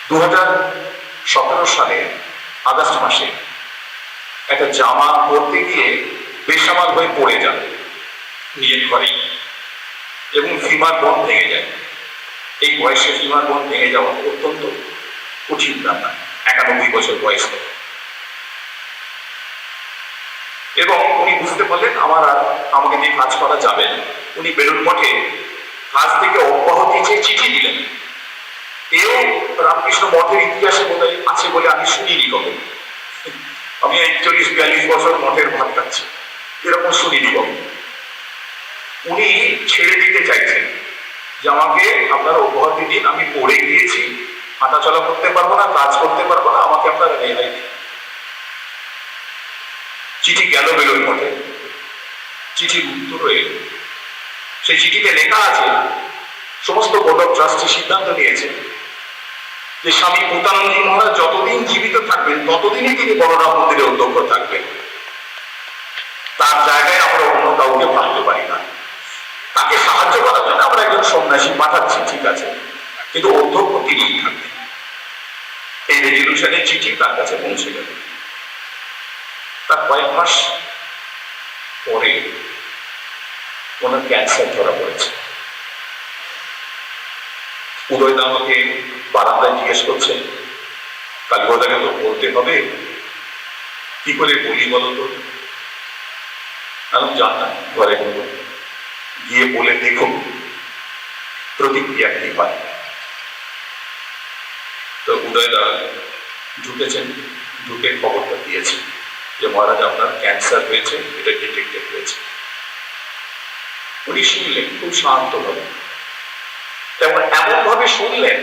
Speaker 2: 2017 সালে আগস্ট মাসে একটা জামা পরতে গিয়ে বেসামাল হয়ে পড়ে যান নিজের ঘরেই, এবং ফিমার বোন ভেঙে যায়। এই বয়সে ফিমার বোন ভেঙে যাওয়া অত্যন্ত কঠিন ব্যাপার, 91 বছর বয়স। এবং উনি বুঝতে পারলেন আমাকে দিয়ে কাজ করা যাবে না। উনি বেলুড় মঠে কাজ থেকে অব্যাহতি চেয়ে চিঠি দিলেন। এও রামকৃষ্ণ মঠের ইতিহাসে বোধহয় আছে বলে আমি শুনিনি কবে। আমি 41-42 বছর মঠের ভাত খাচ্ছি, এরকম শুনিনি কবে। উনি ছেড়ে দিতে চাইছেন যে আমাকে আপনারা অব্যাহতি দিন, আমি পড়ে গিয়েছি, হাঁটাচলা করতে পারবো না, কাজ করতে পারবো না, আমাকে আপনারা রেহাই দিন। চিঠি গেল বেলুড় মঠে, চিঠির উত্তর এলো। সেই চিঠিতে লেখা আছে সমস্ত বোর্ড অফ ট্রাস্টি সিদ্ধান্ত নিয়েছে যে স্বামী ভূতানন্দী মহারাজ যতদিন জীবিত থাকবেন ততদিনই তিনি বড়রাম মন্দিরের অধ্যক্ষ থাকবেন। তার জায়গায় আমরা অন্য কাউকে ভাবতে পারি না। তাকে সাহায্য করার জন্য আমরা একজন সন্ন্যাসী পাঠাচ্ছি, ঠিক আছে, কিন্তু অধ্যক্ষ তিনিই থাকবেন। এই রেজলিউশনের চিঠি তার কাছে পৌঁছে গেল। তার কয়েক মাস পরে ওনার ক্যান্সার ধরা পড়েছে। উদয়দা আমাকে বারান্দায় জিজ্ঞেস করছেন, কালীপদাকে তো বলতে হবে, কি করে বলি বলো তো? আমি জানতাম ঘরে গিয়ে বলে দেখুন প্রতিক্রিয়া কি হয়। তো উদয়দা ঢুকেছেন, ঢুকে খবরটা দিয়েছেন যে মহারাজ আপনার ক্যান্সার হয়েছে, এটা ডিটেক্টেড হয়েছে। উনি শুনলেন খুব শান্তভাবে, এবং এমন ভাবে শুনলেন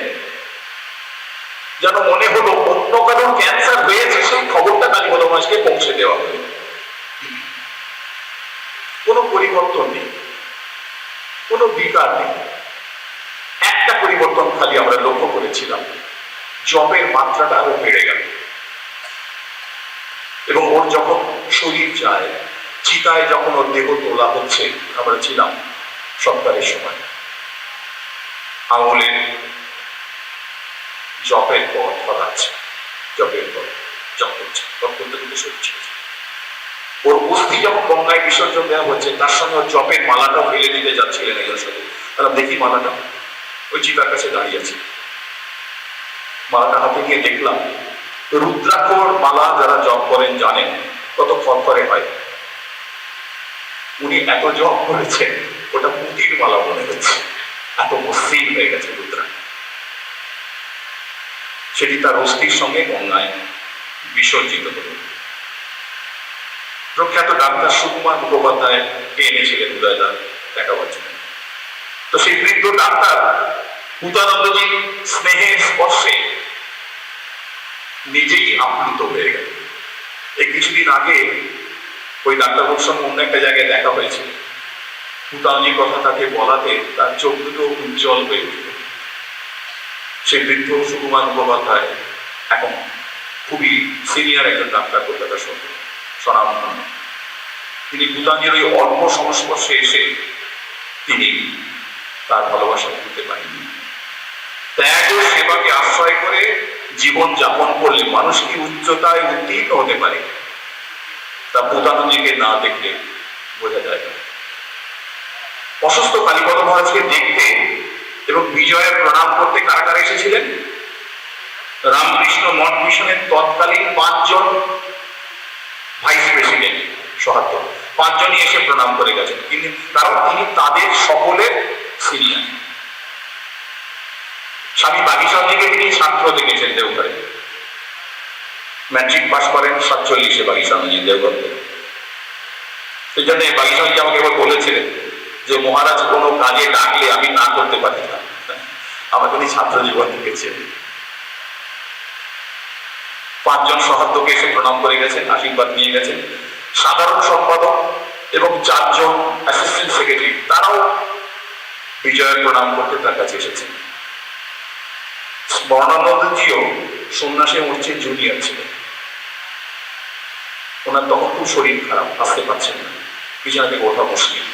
Speaker 2: যেন মনে হলো অন্য কারোর ক্যান্সার হয়েছে সেই খবরটা কালীপদ মহারাজকে পৌঁছে দেওয়া হলো। কোনো পরিবর্তন নেই, কোনো বিকার নেই। একটা পরিবর্তন খালি আমরা লক্ষ্য করেছিলাম, জপের মাত্রাটা আরো বেড়ে গেল। এবং ওর যখন শরীর যায়, চিতায় যখন ওর দেহ তোলা হচ্ছে, আমরা ছিলাম সৎকারের সময়, আঙুলে জপের পর ধরাচ্ছে, জপের পর জপ করছে, জপ করতে করতে শরীর ছেড়েছে। ওর অস্থি যখন গঙ্গায় বিসর্জন দেওয়া হচ্ছে, তার সঙ্গে ওর জপের মালাটাও ফেলে দিতে যাচ্ছিলেন একজন সাথে। তারা দেখি মালাটা ওই চিতার কাছে দাঁড়িয়ে আছে। মালাটা হাতে নিয়ে দেখলাম, রুদ্রাক্ষর মালা যারা জপ করেন জানেন কত খরখরে হয়। উনি এত জপ করেছেন ওটা পুঁতির মালা মনে হচ্ছে, এত মসৃণ হয়ে গেছে রুদ্রাক্ষ। সেটি তার অস্থির সঙ্গে গঙ্গায় বিসর্জিত হল। প্রখ্যাত ডাক্তার সুকুমার মুখোপাধ্যায়কে এনেছিলেন উদয়দা দেখাবার জন্য। তো সেই বৃদ্ধ ডাক্তার ভূতানন্দজির স্নেহের স্পর্শে নিজেই আপ্লুত হয়ে গেল। এই কিছুদিন আগে ওই ডাক্তারবাবুর সঙ্গে অন্য একটা জায়গায় দেখা হয়েছিল। ভূতানন্দজির কথা তাকে বলাতে তার চোখ দুটো উজ্জ্বল হয়ে উঠল। সেই বৃদ্ধ সুকুমার মুখোপাধ্যায় এখন খুবই সিনিয়র একজন ডাক্তার, কলকাতা শহরে স্বনামধন্য। তিনি ভূতাঞ্জের ওই অল্প সংস্পর্শে এসে তিনি তার ভালোবাসা ভুলতে পারেননি। ত্যাগ ও সেবাকে আশ্রয় করে জীবন যাপন করলে মানুষ কি উচ্চতায় উত্তীর্ণ হতে পারে তা ভূতানন্দজিকে না দেখলে বোঝা যায় না। অসুস্থ কালীপদ মহারাজকে দেখতে এবং বিজয়ের প্রণাম করতে কারা কারা এসেছিলেন? রামকৃষ্ণ মঠ মিশনের তৎকালীন 5 জন ভাইস প্রেসিডেন্ট সহাধ্য 5 জনই এসে প্রণাম করে গেছেন, কারণ তিনি তাদের সকলের সিনিয়র। স্বামী বাগীশানজিকে তিনি ছাত্র দেখেছেন দেওঘরে, ম্যাট্রিক পাস করেন 47-এ বাগীশানজি দেওঘর থেকে। সেই জন্য বাগীশানজি আমাকে এবার বলেছিলেন যে মহারাজ কোনো কাজে ডাকলে আমি না করতে পারি না, আমাকে উনি ছাত্র জীবন দেখেছেন। 5 জন সহাধ্যকে এসে প্রণাম করে গেছেন, আশীর্বাদ নিয়ে গেছেন। সাধারণ সম্পাদক এবং 4 জন অ্যাসিস্ট্যান্ট সেক্রেটারি তারাও বিজয়ের প্রণাম করতে তার কাছে এসেছেন। স্মরণানন্দজিও সন্ন্যাসে উঠছে জুনিয়র ছিলেন। ওনার তখন খুব শরীর খারাপ, আসতে পারছেন না, বিছানা থেকে ওঠা মুশকিল।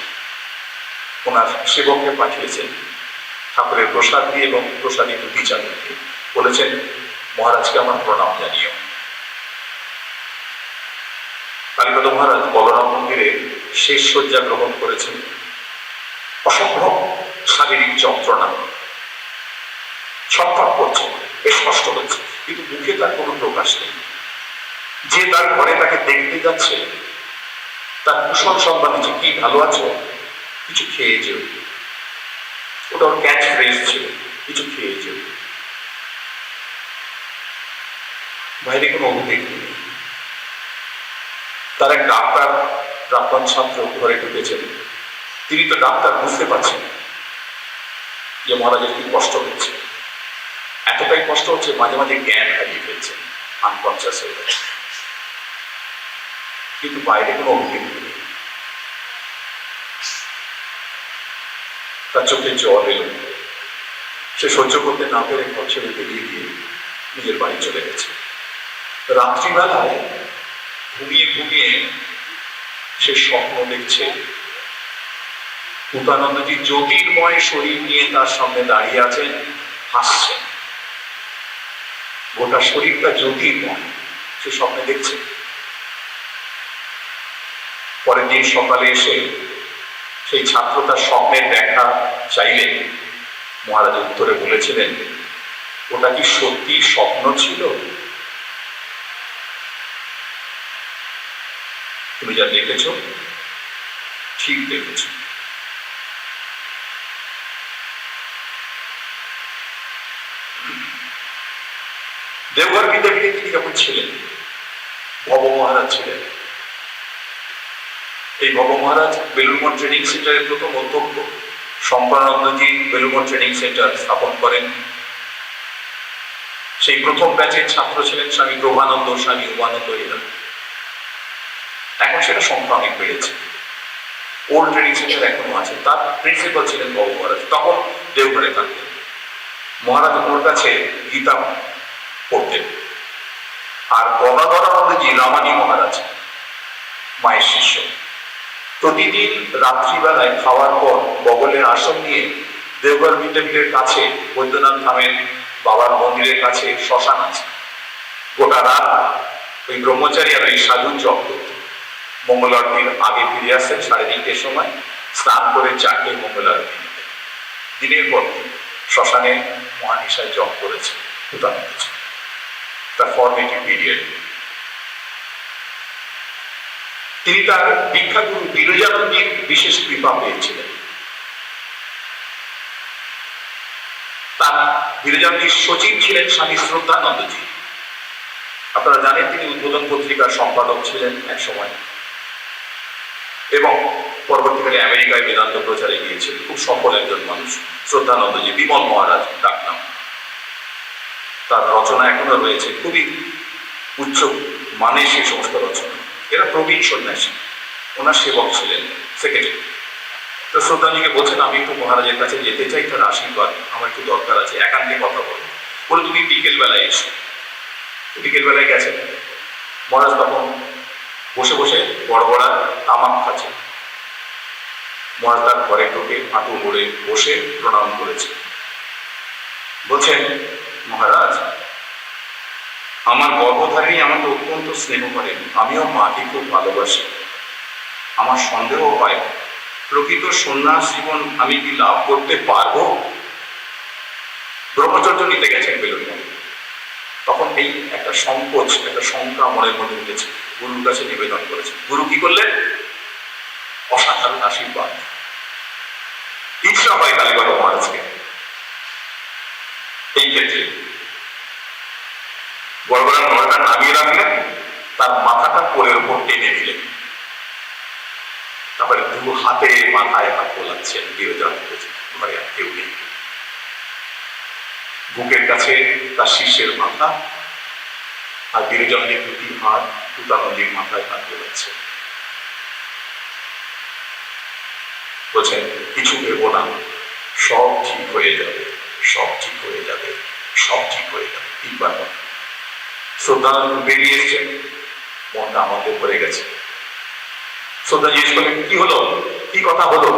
Speaker 2: ওনার সেবককে পাঠিয়েছেন ঠাকুরের প্রসাদ দিয়ে এবং প্রসাদী দুটি চাদর দিয়ে, বলেছেন মহারাজকে আমার প্রণাম জানিও। কালীপদ মহারাজ বলরাম মন্দিরে শেষ শয্যা গ্রহণ করেছেন। অসম্ভব শারীরিক যন্ত্রণা, ছটফট করছে, বেশ কষ্ট হচ্ছে, কিন্তু মুখে তার কোনো প্রকাশ নেই। যে তার ঘরে তাকে দেখতে যাচ্ছে তার কুশল সংবাদ দিচ্ছে, কি ভালো আছো, কিছু খেয়ে যেও। ওটা ওর ক্যাচ ফ্রেজ ছিল, কিছু খেয়ে যেও। বাইরে কোনো অভিযোগ নেই। তার এক ডাক্তার প্রাক্তন ছাত্র ঘরে ঢুকেছেন, তিনি তো ডাক্তার, বুঝতে পারছেন যে মহারাজের কি কষ্ট হচ্ছে। এতটাই কষ্ট হচ্ছে মাঝে মাঝে জ্ঞান হারিয়ে ফেলছে, আনকনসিয়াস হয়ে যাচ্ছে, কিন্তু বাইরে কোনো অভিযোগ নেই। তার চোখে জল এলো, সে সহ্য করতে না পেরে ঘর ছেড়ে বেরিয়ে গিয়ে নিজের বাড়ি চলে গেছে। রাত্রিবেলায় ঘুমিয়ে ঘুমিয়ে সে স্বপ্ন দেখছে ভূতানন্দজি জ্যোতির্ময় শরীর নিয়ে তার সামনে দাঁড়িয়ে আছেন, হাসছেন। গোটা শরীরটা জ্যোতির্ময়, সে স্বপ্নে দেখছে। পরের দিন সকালে এসে সেই ছাত্র তার স্বপ্নের ব্যাখ্যা চাইলেন। মহারাজ উত্তরে বলেছিলেন, ওটা কি সত্যি স্বপ্ন ছিল? তুমি যা দেখেছ ঠিক দেখেছ। দেওঘর বিদ্যাপীঠে তিনি যখন ছিলেন, ভব মহারাজ ছিলেন। এই ভব মহারাজ বেলুড়মঠ ট্রেনিং সেন্টারের প্রথম অধ্যক্ষ। শঙ্করানন্দজি বেলুড়মঠ ট্রেনিং সেন্টার স্থাপন করেন। সেই প্রথম ব্যাচের ছাত্র ছিলেন স্বামী প্রভানন্দ, স্বামী উমানন্দ এরা। এখন সেটা সংখ্যা অনেক বেড়েছে। ওল্ড ট্রেনিং সেন্টার এখনো আছে। তার প্রিন্সিপাল ছিলেন ভব মহারাজ, তখন দেওঘরে থাকতেন। মহারাজ ওর কাছে গীতা পড়তেন। আর গদাধরানন্দজি রামানী মহারাজ মায়ের শিষ্য। প্রতিদিন রাত্রিবেলায় খাওয়ার পর বগলের আসন নিয়ে দেওঘর বিদ্যাপীঠের কাছে বৈদ্যনাথ ধামের বাবার মন্দিরের কাছে শ্মশান আছে, গোটা রাত ওই ব্রহ্মচারী আর ওই সাধু জপ করত। মঙ্গল আরতির আগে ফিরে আসতেন 3:30-এর সময়, স্নান করে 4টে মঙ্গল আরতি দিতেন। দিনের পর শ্মশানে মহানিশায় জপ করেছে ভূতানন্দ, তার ফর্মেটিভ পিরিয়ড। তিনি তার দীক্ষাগুরু বিরজানন্দীর বিশেষ কৃপা পেয়েছিলেন। তার বিরজানন্দীর সচিব ছিলেন স্বামী শ্রদ্ধানন্দজি। আপনারা জানেন তিনি উদ্বোধন পত্রিকার সম্পাদক ছিলেন এক সময়, এবং পরবর্তীকালে আমেরিকায় বেদান্ত প্রচারে গিয়েছিলেন। খুব সফল একজন মানুষ শ্রদ্ধানন্দজি, বিমল মহারাজ ডাকনাম। তার রচনা এখনো রয়েছে, খুবই উচ্চ মানের সেই সমস্ত রচনা। এরা প্রবীণ সন্ন্যাসী, ওনার সেবক ছিলেন, সেক্রেটারি। তো শ্রদ্ধাঞ্জলিকে বলছেন, আমি একটু মহারাজের কাছে যেতে চাই, তার আশীর্বাদ আমার একটু দরকার আছে, একান্তে কথা বলবো। বলে তুমি বিকেল বেলায় এসো। বিকেল বেলায় গেছেন। মহারাজ তখন বসে বসে বড় বড় তামাক খাচ্ছেন। মহারাজ তার ঘরে ঢুকে হাঁটু মুড়ে বসে প্রণাম করেছে। বলছেন, মহারাজ, আমার গর্ভধারিণী আমাকে অত্যন্ত স্নেহ করেন, আমিও মাকে খুব ভালোবাসি। আমার সন্দেহ হয় প্রকৃত সন্ন্যাস জীবন আমি কি লাভ করতে পারবো? ব্রহ্মচর্য নিতে গেছেন বেলুন। তখন এই একটা সংকোচ, একটা শঙ্কা মনের মধ্যে উঠেছে। গুরুর কাছে নিবেদন করেছে। গুরু কি করলেন? অসাধারণ আশীর্বাদ। ইচ্ছা হয় কালীবাবা মহারাজকে এই ক্ষেত্রে গড়গড়া নড়াটা নামিয়ে রাখলেন, তার মাথাটা কোলের উপর টেনে দিলেন, তারপরে দু হাতে মাথায় হাত বোলাচ্ছেন। বিরোধা ঘরে আর কেউ নেই। বুকের কাছে তার শিষ্যের মাথা, আর বিরোজনের দুটি হাত তুতানন্দীর মাথায় হাত বোলাচ্ছে। বলছেন, কিছু ভেবো না, সব ঠিক হয়ে যাবে, সব ঠিক হয়ে যাবে, সব ঠিক হয়ে যাবে। তিনবার শ্রদ্ধানন্দ বেরিয়ে এসছেন, মনটা আমাদের পড়ে গেছে। শ্রদ্ধা জিজ্ঞেস করলেন, কি হলো, কি কথা হলো?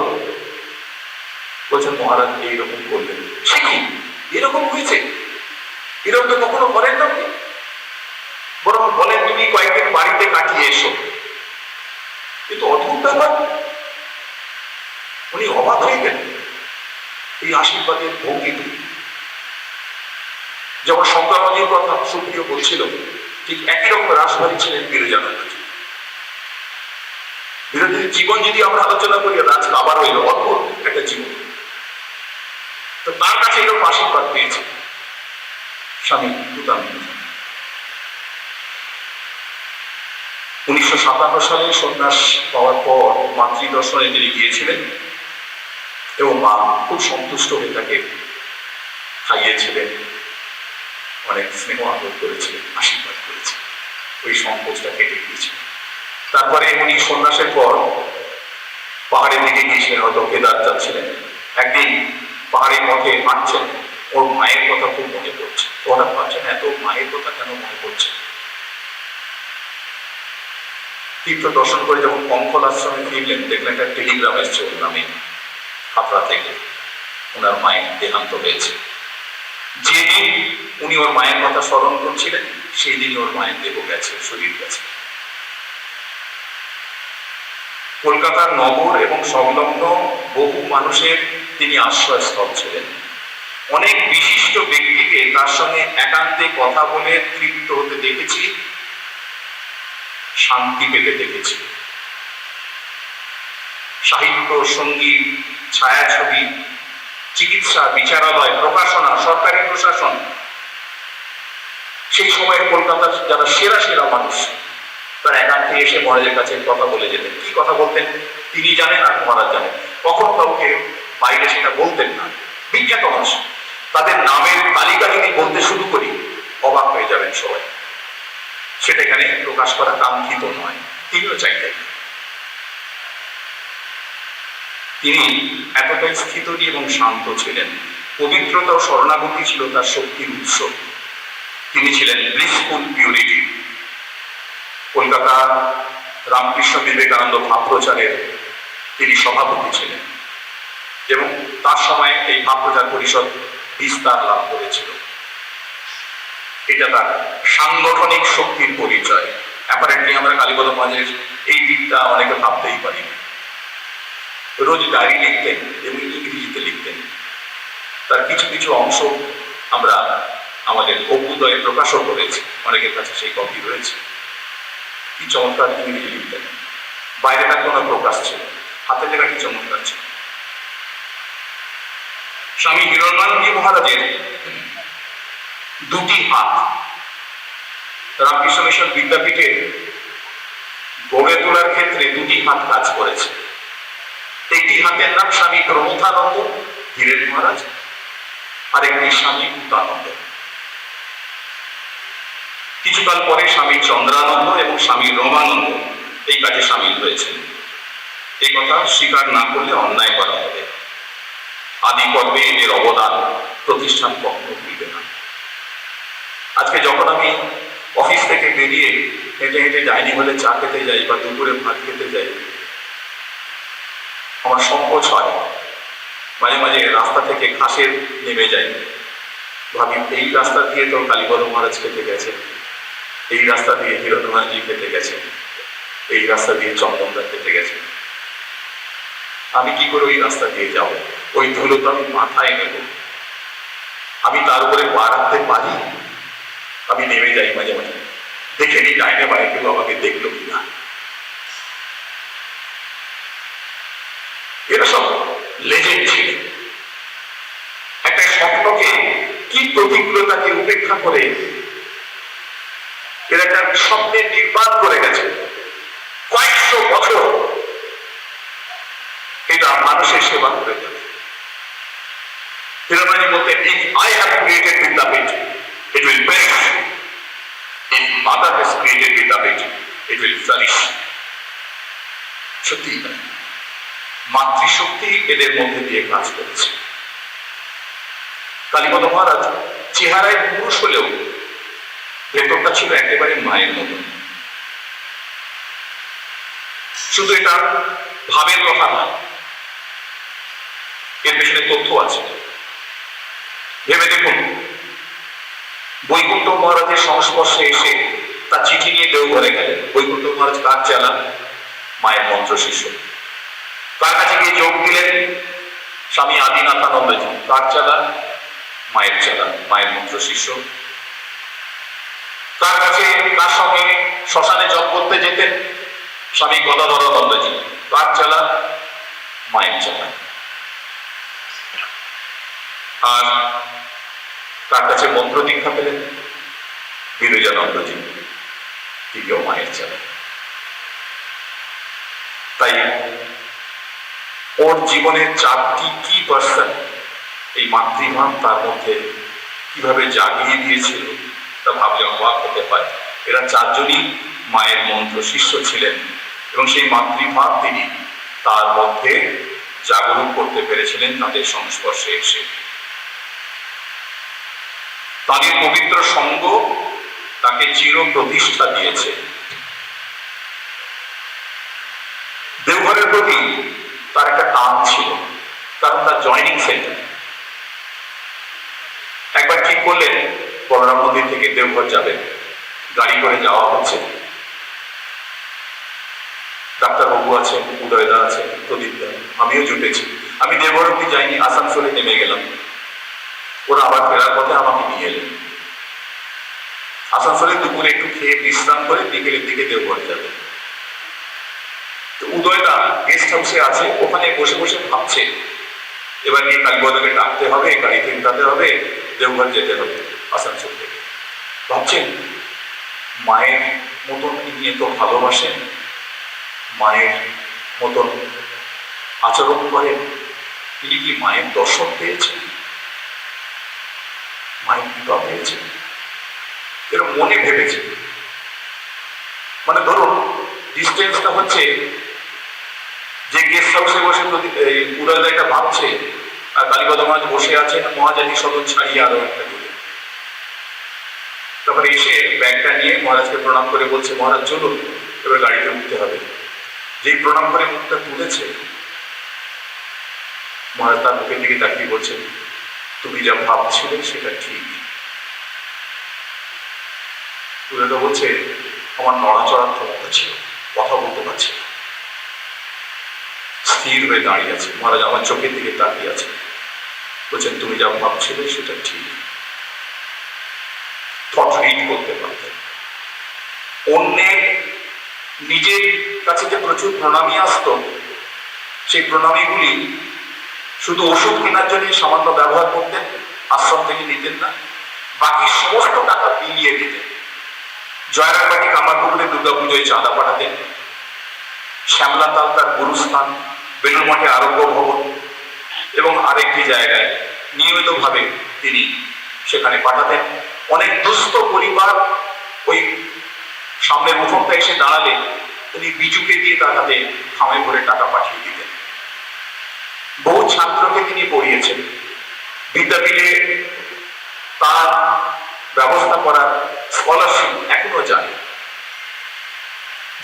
Speaker 2: বলছেন, মহারাজ এইরকম করলেন। সে কি এরকম হয়েছে? এরকম তো কখনো করেন না আপনি। বরং বলেন, তুমি কয়েকদিন বাড়িতে কাটিয়ে এসো। কিন্তু অদ্ভুত ব্যাপার, উনি অবাক হয়ে গেলেন এই আশীর্বাদের ভঙ্গিতে। যেমন শঙ্করাচার্যের কথা সুপ্রিয় বলছিল, ঠিক একই রকম রাসভারী ছিলেন বিরোজানন্দজি। বিরোধীর জীবন যদি আমরা আলোচনা করি, রাজ আবার হইল অদ্ভুত একটা জীবন। তো তার কাছে এরকম আশীর্বাদ পেয়েছে স্বামী তুতানন্দ। 1957 সালে সন্ন্যাস পাওয়ার পর মাতৃদর্শনে তিনি গিয়েছিলেন এবং মা খুব সন্তুষ্ট হয়ে তাকে খাইয়েছিলেন, অনেক স্নেহ আদর করেছিলেন, আশীর্বাদ করেছেন। ওই সংকোচটা কেটে গিয়েছিল। তারপরে উনি সন্ন্যাসের পর পাহাড়ের দিকে গিয়েছিলেন, হয়তো কেদার যাচ্ছিলেন। একদিন পাহাড়ের পথে হাঁটছেন, ওর মায়ের কথা খুব মনে পড়ছে। হঠাৎ ভাবছেন, এত মায়ের কথা কেন মনে পড়ছে? তীর্থ দর্শন করে যখন কঙ্কল আশ্রমে ফিরলেন, দেখলেন একটা টেলিগ্রাম এসছে ওর নামে, হাবড়া থেকে ওনার মায়ের দেহান্ত হয়েছে। যেদিন উনি ওর মায়ের কথা স্মরণ করছিলেন, সেই দিনই ওর মায়ের দেহ গেছে, শরীর গেছে। কলকাতার নগর এবং সংলগ্ন বহু মানুষের তিনি আশ্রয়স্থল ছিলেন। অনেক বিশিষ্ট ব্যক্তিকে তার সঙ্গে একান্তে কথা বলে তৃপ্ত হতে দেখেছি, শান্তি পেতে দেখেছি। সাহিত্য, সঙ্গীত, ছায়াছবি, চিকিৎসা, বিচারালয়, প্রকাশনা, সরকারি প্রশাসন, সেই সময়ের কলকাতার যারা সেরা সেরা মানুষ, তারা একান্তে এসে মহারাজের কাছে কথা বলে যেতেন। কি কথা বলতেন তিনি জানেন, আর মহারাজ জানেন। কখনো কাউকে বাইরে সেটা বলতেন না। বিখ্যাত মানুষ, তাদের নামের তালিকা যদি বলতে শুরু করি, অবাক হয়ে যাবেন সবাই। সেটা এখানে প্রকাশ করা কাঙ্ক্ষিত নয়, তিনিও চাইতেন। তিনি এতটাই স্থিতলী এবং শান্ত ছিলেন। পবিত্রতা ও শরণাগতি ছিল তার শক্তির উৎস। তিনি ছিলেন ব্লিসফুল পিউরিটি। কলকাতা রামকৃষ্ণ বিবেকানন্দ ভাব প্রচারের তিনি সভাপতি ছিলেন এবং তার সময় এই ভাব প্রচার পরিষদ বিস্তার লাভ করেছিল। এটা তার সাংগঠনিক শক্তির পরিচয়। অ্যাপারেন্টলি আমরা কালীপদ মহারাজের এই দিকটা অনেকে ভাবতেই পারি। রোজ ডায়েরি লিখতেন এবং ইংরেজিতে লিখতেন। তার কিছু কিছু অংশ আমরা আমাদের অভ্যুদয়ে প্রকাশও করেছি, অনেকের কাছে সেই কপি রয়েছে। কি চমৎকার ইংরেজি লিখতেন, বাইরে তার কোনো প্রকাশ ছিল, হাতে লেখা কি চমৎকার ছিল। স্বামী হিরণানন্দজি মহারাজের দুটি হাত রামকৃষ্ণ মিশন বিদ্যাপীঠে গড়ে তোলার ক্ষেত্রে দুটি হাত কাজ করেছে। একটি হাতের নাম স্বামী প্রমথানন্দ ধীরেন মহারাজ, আর একটি স্বামী ভূতানন্দ। কিছুকাল পরে স্বামী চন্দ্রানন্দ এবং স্বামী রমানন্দ এই কাজে সামিল হয়েছেন। এই কথা স্বীকার না করলে অন্যায় করা হবে। আদি পর্বে এদের অবদান প্রতিষ্ঠান কখনো ভুলবে না। আজকে যখন আমি অফিস থেকে বেরিয়ে হেঁটে হেঁটে ডাইনিং হলে চা খেতে যাই বা দুপুরে ভাত খেতে যাই, আমার সংকোচ হয়। মাঝে মাঝে রাস্তা থেকে ঘাসে নেমে যাই, ভাবি এই রাস্তা দিয়ে তো কালীপদ মহারাজ খেতে গেছে, এই রাস্তা দিয়ে হিরণমহারাজি খেতে গেছে, এই রাস্তা দিয়ে চন্দনদা খেতে গেছে, আমি কি করে ওই রাস্তা দিয়ে যাব? ওই ধুলো তো আমি মাথায় নেব, আমি তার উপরে পা রাখতে পারি? আমি নেমে যাই মাঝে মাঝে, দেখে নি ডাইনে বাড়ি কেউ আমাকে দেখলো কিনা। এরা সব লেজেন্ড ছিল। একটা স্বপ্নকে কি প্রতিকূলতাকে উপেক্ষা করে এরা একটা স্বপ্নের নির্মাণ করে গেছে কয়েকশো বছর। এটা মানুষের সেবা করে যাবে। হিরণমণি বলতেন, if I have created Vidyapit, it will perish. If Mother has created Vidyapit, it will flourish. সত্যি মাতৃশক্তি এদের মধ্যে দিয়ে কাজ করেছে। কালীপদ মহারাজ চেহারায় পুরুষ হলেও ভেতরটা ছিল একেবারে মায়ের মতো। শুধু এটা ভাবের কথা না, এর পেছনে তথ্য আছে। ভেবে দেখুন, বৈকুণ্ঠ মহারাজের সংস্পর্শে এসে তার চিঠি নিয়ে দেওঘরে গেলেন। বৈকুণ্ঠ মহারাজ কার চালা? মায়ের মন্ত্র শিষ্য। তার কাছে গিয়ে যোগ দিলেন স্বামী আদিনাথানন্দজি, কার চালা? মায়ের চালা, মায়ের মন্ত্র শিষ্য। তার কাছে কার সঙ্গে শ্মশানে জপ করতে যেতেন? স্বামী গদাধরানন্দজি, কার চালা? মায়ের চালা। আর তার কাছে মন্ত্র দীক্ষা পেলেন বিরজানন্দজি, তিনিও মায়ের চালা। তাই ওর জীবনের 4টি কি পার্সন এই মাতৃভাব তার মধ্যে কিভাবে জাগিয়ে দিয়েছিল তা ভাবলে অবাক হতে হয়। এরা 4 জনই মায়ের মন্ত্র শিষ্য ছিলেন এবং সেই মাতৃভাব তিনি তার মধ্যে জাগরণ করতে পেরেছিলেন তাদের সংস্পর্শে এসে। তাদের পবিত্র সঙ্গ তাকে চির প্রতিষ্ঠা দিয়েছে। দেওঘরের প্রতি তার একটা টান ছিল, কারণ তার জয়নিং সেন্টার। একবার ঠিক করলেন বলরাম মন্দির থেকে দেওঘর যাবেন, গাড়ি করে যাওয়া হচ্ছে। ডাক্তারবাবু আছেন, উদয়দা আছেন, প্রদীপদা, আমিও জুটেছি। আমি দেওঘর অব্দি যাইনি, আসানসোলে নেমে গেলাম। ওরা আবার ফেরার পথে আমাকে নিয়ে এলেন। আসানসোলে দুপুরে একটু খেয়ে বিশ্রাম করে বিকেলের দিকে দেওঘর যাবে। উদয়দা গেস্ট হাউসে আছে, ওখানে বসে বসে ভাবছে এবার নিয়ে কালীপদকে ডাকতে হবে, গাড়িতে উঠাতে হবে, দেওঘর যেতে হবে আসানসোল থেকে। ভাবছেন মায়ের মতন ইনি এত ভালোবাসেন, মায়ের মতন আচরণ করেন, তিনি কি মায়ের দর্শন পেয়েছেন, মায়ের কৃপা পেয়েছেন? এর মনে ভেবেছে। মানে ধরুন ডিস্টেন্সটা হচ্ছে যে গেস্ট হাউসে বসে উদয়দা এটা ভাবছে আর কালীপদ মহারাজ বসে আছেন মহাজাতি সদন ছাড়িয়ে আরো একটা দূরে। তারপরে এসে ব্যাগটা নিয়ে মহারাজকে প্রণাম করে বলছে, মহারাজ চলুন এবার গাড়িতে উঠতে হবে। যেই প্রণাম করে মুখটা তুলেছে, মহারাজ তার মুখের দিকে তাকিয়ে বলছেন, তুমি যা ভাবছিলে সেটা ঠিক। উদয়দা বলছে, আমার নড়াচড়ার ক্ষমতা ছিল, কথা বলতে পারছি না। স্থির হয়ে দাঁড়িয়ে আছে। মহারাজ আমার চোখের দিকে তাকিয়ে আছে, বলছেন তুমি যা ভাবছিলে সেটা ঠিক। থট রিড করতে পারতেন। অন্যের নিজের কাছে যে প্রচুর প্রণামী আসতো, সেই প্রণামীগুলি শুধু ওষুধ কেনার জন্য সামান্য ব্যবহার করতেন, আশ্রম থেকে নিতেন না, বাকি সমস্ত টাকা বিলিয়ে দিতেন। জয়রামবাটি কামারপুকুরে দুর্গাপুজোয় চাঁদা পাঠাতেন, শ্যামলা তাল তার গুরুস্থান, বেলুর মঠে আরোগ্য ভবন এবং আরেকটি জায়গায় নিয়মিতভাবে তিনি সেখানে পাঠাতেন। অনেক দুস্থ পরিবার ওই সামনের উঠোনটা এসে দাঁড়ালে তিনি বিজুকে দিয়ে তার হাতে খামে ভরে টাকা পাঠিয়ে দিতেন। বহু ছাত্রকে তিনি পড়িয়েছেন। বিদ্যাপীঠে তার ব্যবস্থা করার স্কলারশিপ এখনো যায়।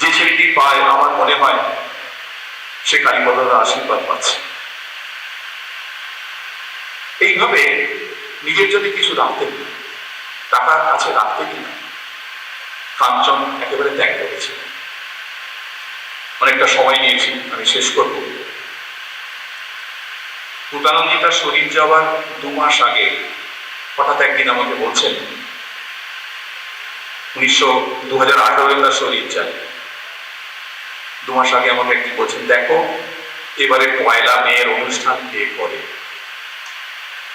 Speaker 2: যে ছেলেটি পায় আমার মনে হয় সে কালীপদর আশীর্বাদ পাচ্ছে। এইভাবে নিজের জন্য কিছু রাখতেন, টাকা কাছে রাখতে কিনা কাঞ্চন একেবারে ত্যাগ করেছিলেন। অনেকটা সময় নিয়েছি, আমি শেষ করব। ভূতানন্দী তার শরীর যাওয়ার 2 মাস আগে হঠাৎ একদিন আমাকে বলছেন, 2018 তার শরীর যায়। 2 মাস আগে আমাকে একদিন বলছেন, দেখো এবারে 1 মেয়ের অনুষ্ঠান কে করে।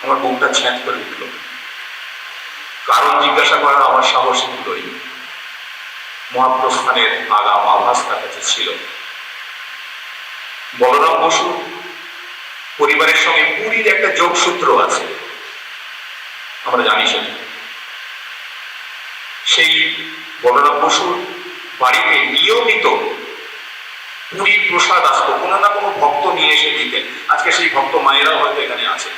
Speaker 2: আমার বুকটা ছ্যাঁচ করে উঠল। কারণ জিজ্ঞাসা করা আমার সাহস হলোই। মহাপ্রস্থানের আগাম আভাস তার কাছে ছিল। বলরাম বসু পরিবারের সঙ্গে পুরীর একটা যোগসূত্র আছে, আমরা জানি সেটা। সেই বলরাম বসুর বাড়িতে নিয়মিত পুরীর প্রসাদ আসতো, কোনো না কোনো ভক্ত নিয়ে এসে দিতেন। আজকে সেই ভক্ত মায়েরাও হয়তো এখানে আছে।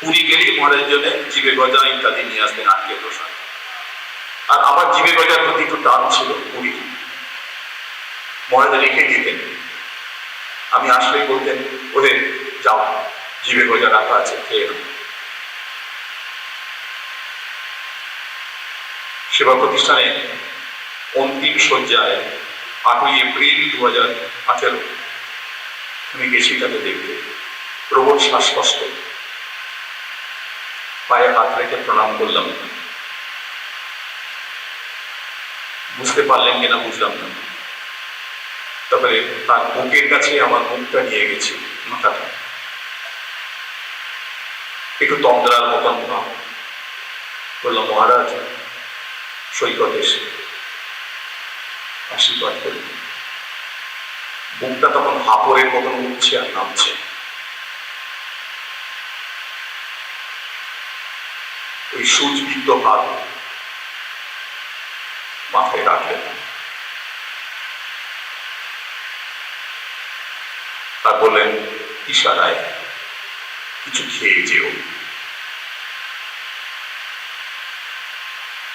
Speaker 2: পুরী গেলেই মহারাজের জন্য জিবে গজা ইত্যাদি নিয়ে আসতেন, আত্মীয় প্রসাদ। আর আমার জিবে গজার প্রতি একটু টান ছিল পুরী। মহারাজ রেখে দিতেন, আমি আসলেই বলতেন, ওদের যাও জিবে গজা রাখা আছে, খেয়ে নাও। সেবা প্রতিষ্ঠানে অন্তিম শয্যায় 8ই এপ্রিল 2018 আমি গেছি তাকে দেখতে। প্রবল শ্বাসকষ্ট, পায়ে হাত রেখে প্রণাম করলাম। বুঝতে পারলেন কিনা বুঝলাম না। তারপরে তার বুকের কাছে আমার মুখটা নিয়ে গেছি, মাথাটা একটু তন্দ্রার মতন ভাব। বললাম, মহারাজ সৈকত এসে আশীর্বাদ করি। বুকটা তখন হাপড়ের মতন উঠছে আর নামছে। ওই সুচবিদ্ধ হাত মাথায় রাখলেন আর বললেন ইশারায়, কিছু খেয়ে যেও।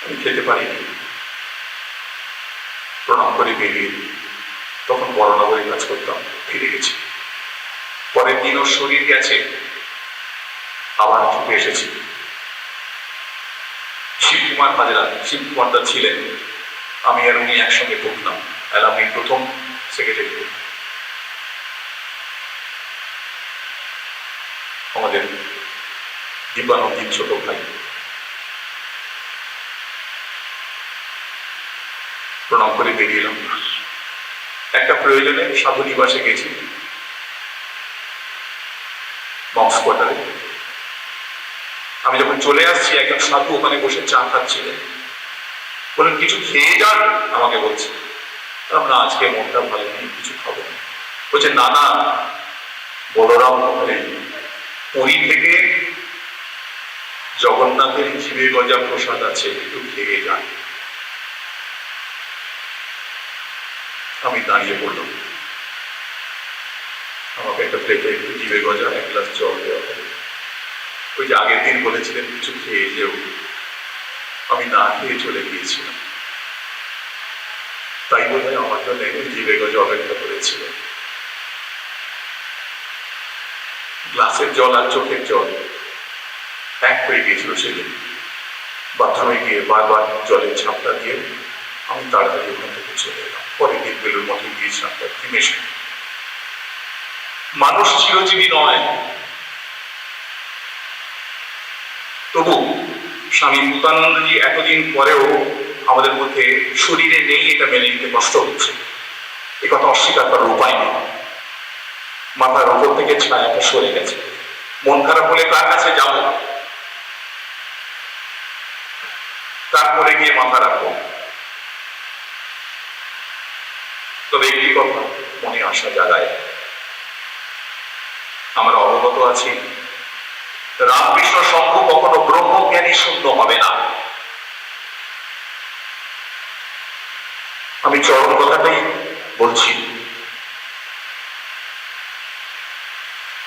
Speaker 2: আমি খেতে পারিনি, প্রণাম করে বেরিয়ে। তখন বড়নগরে কাজ করতাম, ফিরে গেছি। পরের দিন ওর শরীর গেছে, আবার ছুটে এসেছি। শিবকুমার হাজরা, শিবকুমার দা ছিলেন, আমি আর উনি একসঙ্গে পড়তাম, অ্যালামনির প্রথম সেক্রেটারি। আমাদের দিব্যানন্দির ছোট ভাই। প্রণাম করে বেরিয়ে এলাম। একটা প্রয়োজনে সাধু নিবাসে গেছি, মক্স কোয়ার্টারে। আমি যখন চলে আসছি, একজন সাধু ওখানে বসে চা খাচ্ছিলেন। বলেন, কিছু খেয়ে যান, আমাকে বলছে। না, আজকে মনটা ভালো নেই, কিছু খাবো না। বলছে, না না, বলরাম পুরী থেকে জগন্নাথের জিবে গজা প্রসাদ আছে, একটু খেয়ে যান। আমি দাঁড়িয়ে পড়লাম। আমাকে একটা প্লেটে একটু জিবে গজা, 1 গ্লাস জল দেওয়া হবে। ওই যে আগের দিন বলেছিলেন কিছু খেয়ে যেও, আমি না খেয়ে চলে গিয়েছিলাম। তাই বোধ হয় আমার জন্য জিবে গজা অপেক্ষা করেছিল। গ্লাসের জল আর চোখের জল এক হয়ে গিয়েছিল সেদিন। বাথরুমে গিয়ে বারবার জলের ঝাপটা দিয়ে আমি তাড়াতাড়ি ওখান থেকে চলে এলাম। পরের দিন বেলুর মঠে গিয়েছিলাম হিমেশে। মানুষ চিরজীবী নয়, তবু স্বামী ভূতানন্দজি এতদিন পরেও আমাদের মধ্যে শরীরে নেই, এটা মেনে নিতে কষ্ট হচ্ছে। এ কথা অস্বীকার করার উপায় নেই। মাথার উপর থেকে ছায়াটা সরে গেছে। মন খারাপ হলে কার কাছে যাব? তারপরে গিয়ে মাথা রাখবো। তবে একটি কথা মনে আশা জাগায়, আমরা অবগত আছি রামকৃষ্ণ সংঘ কখনো ব্রহ্মজ্ঞানী শূন্য হবে না। আমি চরম কথাটাই বলছি।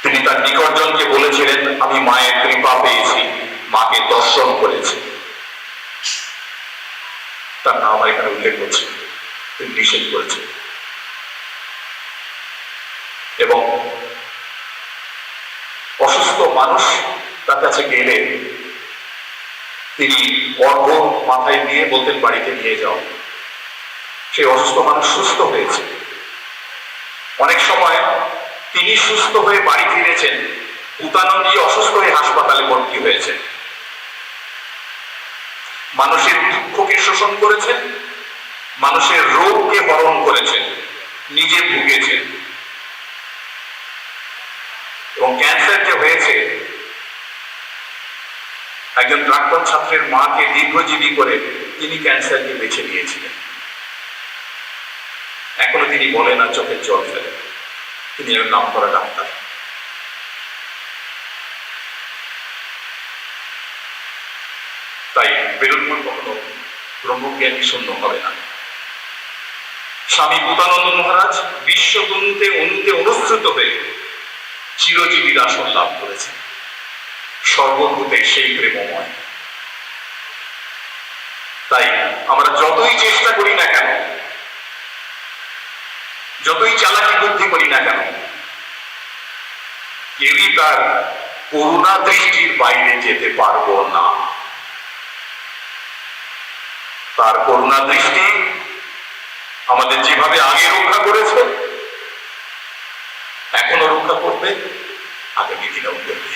Speaker 2: তিনি তার নিকটজনকে বলেছিলেন, আমি মায়ের কৃপা পেয়েছি, মাকে দর্শন করেছি। তার নাম এখানে উল্লেখ করছে, তিনি নিষেধ করেছেন। এবং অসুস্থ মানুষ তার কাছে গেলে তিনি অর্ঘ মাথায় দিয়ে বলতেন বাড়িতে নিয়ে যাও। সেই অসুস্থ মানুষ সুস্থ হয়েছে। অনেক সময় তিনি সুস্থ হয়ে বাড়ি ফিরেছেন, পুতানন্দী অসুস্থ হয়ে হাসপাতালে ভর্তি হয়েছে। মানুষের দুঃখকে শোষণ করেছেন, মানুষের রোগকে বরণ করেছেন, নিজে ভুগেছেন। এবং ক্যান্সার যে হয়েছে, একজন প্রাক্তন ছাত্রের মাকে দীর্ঘজীবী করে তিনি ক্যান্সারকে বেছে নিয়েছিলেন। এখনো তিনি বলেন আর চোখের জল ফেলেন, তিনি এর নাম করা ডাক্তার। তাই বেলুড়মঠ কখনো ব্রহ্মজ্ঞানী শূন্য হবে না। স্বামী পুতানন্দ মহারাজ বিশ্বতনুতে অনুতে অনুসৃত হয়ে চিরজীবীর আসন লাভ করেছেন, সর্বভূতে সেই প্রেমময়। তাই আমরা যতই চেষ্টা করি না কেন, যতই চালাকি বুদ্ধি করি না কেন, কেউই তার করুণা দৃষ্টির বাইরে যেতে পারবো না। তার করুণা দৃষ্টি আমাদের যেভাবে আগে রক্ষা করেছে, এখনো রক্ষা করবে, আগামী দিনেও করবে।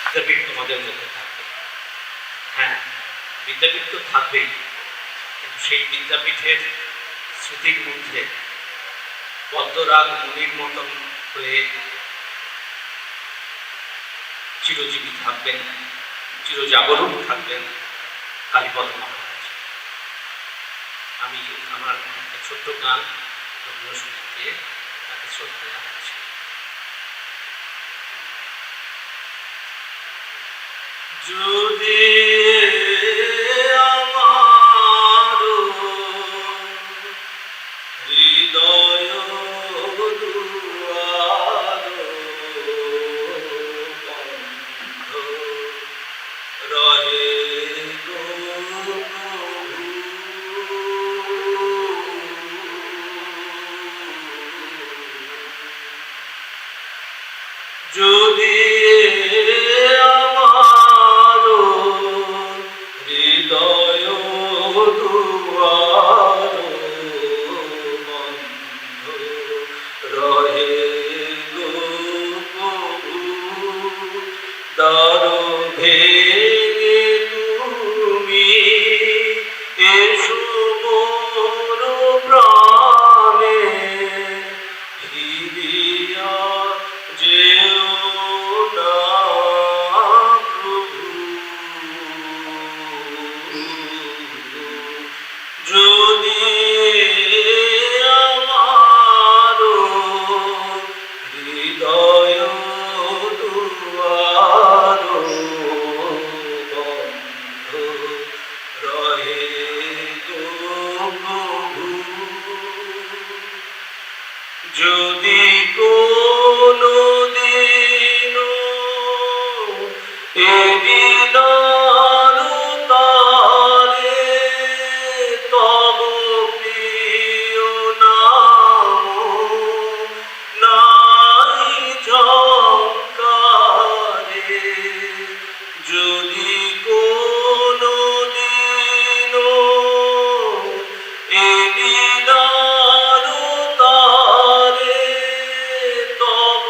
Speaker 3: বিদ্যাপীঠ তোমাদের মধ্যে থাকবে। হ্যাঁ, বিদ্যাপীঠ তো থাকবেই, কিন্তু সেই বিদ্যাপীঠের স্মৃতির মধ্যে পদ্মরাগ মুনির মতন হয়ে চিরজীবী থাকবেন, চিরজাগরণ থাকবেন কালীপদ মহারাজ। আমি আমার একটা ছোট্ট গান রবীন্দ্রসঙ্গীত দিয়ে তাকে শ্রদ্ধা জানাচ্ছি। যদি আমার হৃদয় দুয়ার বন্ধ রহে গো প্রভু, যদি আমার হৃদয় দুয়ার বন্ধ রহে গো প্রভু, দ্বার ভেঙে তুমি এসো মোর প্রাণে, ফিরিয়া যেও না প্রভু। যদি আমার হৃদয় দুয়ার বন্ধ রহে গো প্রভু, যদি কোনো দিন এদিন তারে তব প্রিয় নাম নাই ঝঙ্কারে, যদি কোনো দিন এদিন তারে তব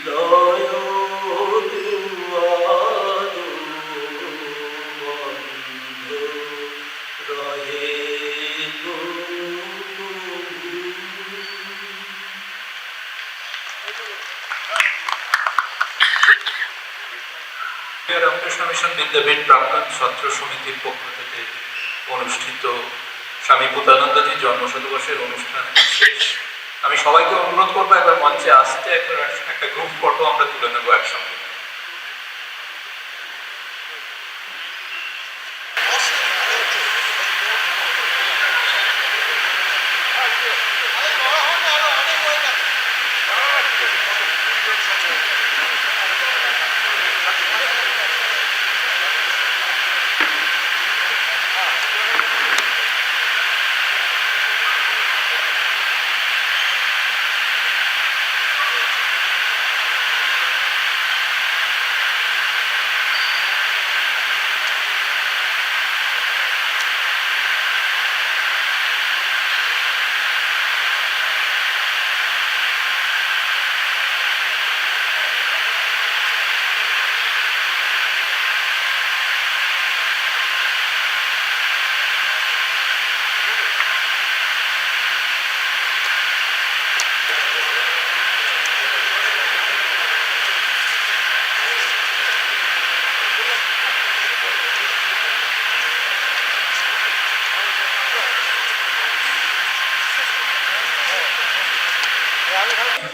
Speaker 3: হৃদয় দুয়ার বন্ধ রহে গো।
Speaker 1: রামকৃষ্ণ মিশন বিদ্যাপীঠ প্রাক্তন ছাত্র সমিতির পক্ষ থেকে অনুষ্ঠিত স্বামী পুতানন্দজির জন্মশতবর্ষের অনুষ্ঠান শেষ। আমি সবাইকে অনুরোধ করবো একবার মঞ্চে আসতে, একটা গ্রুপ ফটো আমরা তুলে নেবো একসঙ্গে।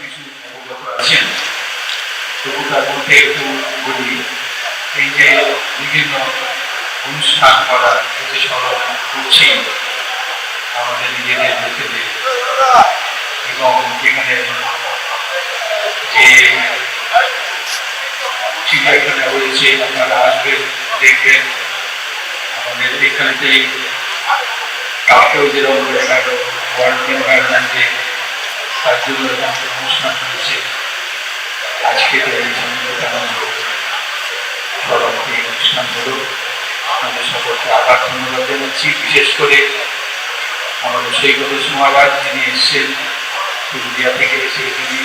Speaker 4: কিছু অবগত আছেন, তবু তার মধ্যে একটু বলি, এই যে বিভিন্ন অনুষ্ঠান করা, এতে স্মরণ করছি আমাদের নিজেদের লোকেদের, এবং এখানে যে চিড়িয়াখানা রয়েছে আপনারা আসবেন, দেখবেন। আমাদের এখানেতেই কালকেও যেরকম ওয়ার্ল্ড এনভায়রনমেন্টে তার জন্য একটা অনুষ্ঠান হয়েছে। আজকে তো এই সরকারি অনুষ্ঠান হলো। আপনাদের সকলকে আবার ধন্যবাদ জানাচ্ছি। বিশেষ করে আমাদের সৈকত মহারাজ যিনি এসছেন পুরুলিয়া থেকে, এসে তিনি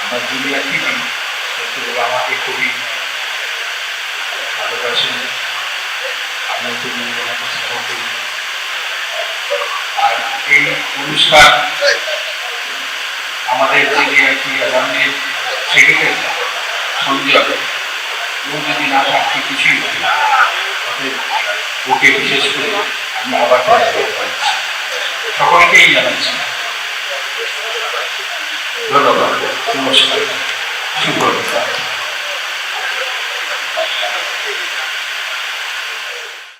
Speaker 4: আমার জুনিয়া থেকে কিন্তু আমাকে খুবই ভালোবাসেন, আমি খুবই ওনাকে স্নেহ করি। আর এই অনুষ্ঠান আমাদের যিনি আর কি অ্যালামনির সেক্রেটারি সঞ্জয়, ও যদি না থাকতে কিছুই হবে না। অতএব ওকে বিশেষ করে আমি আবার সকলকেই জানাচ্ছি ধন্যবাদ, নমস্কার, শুভ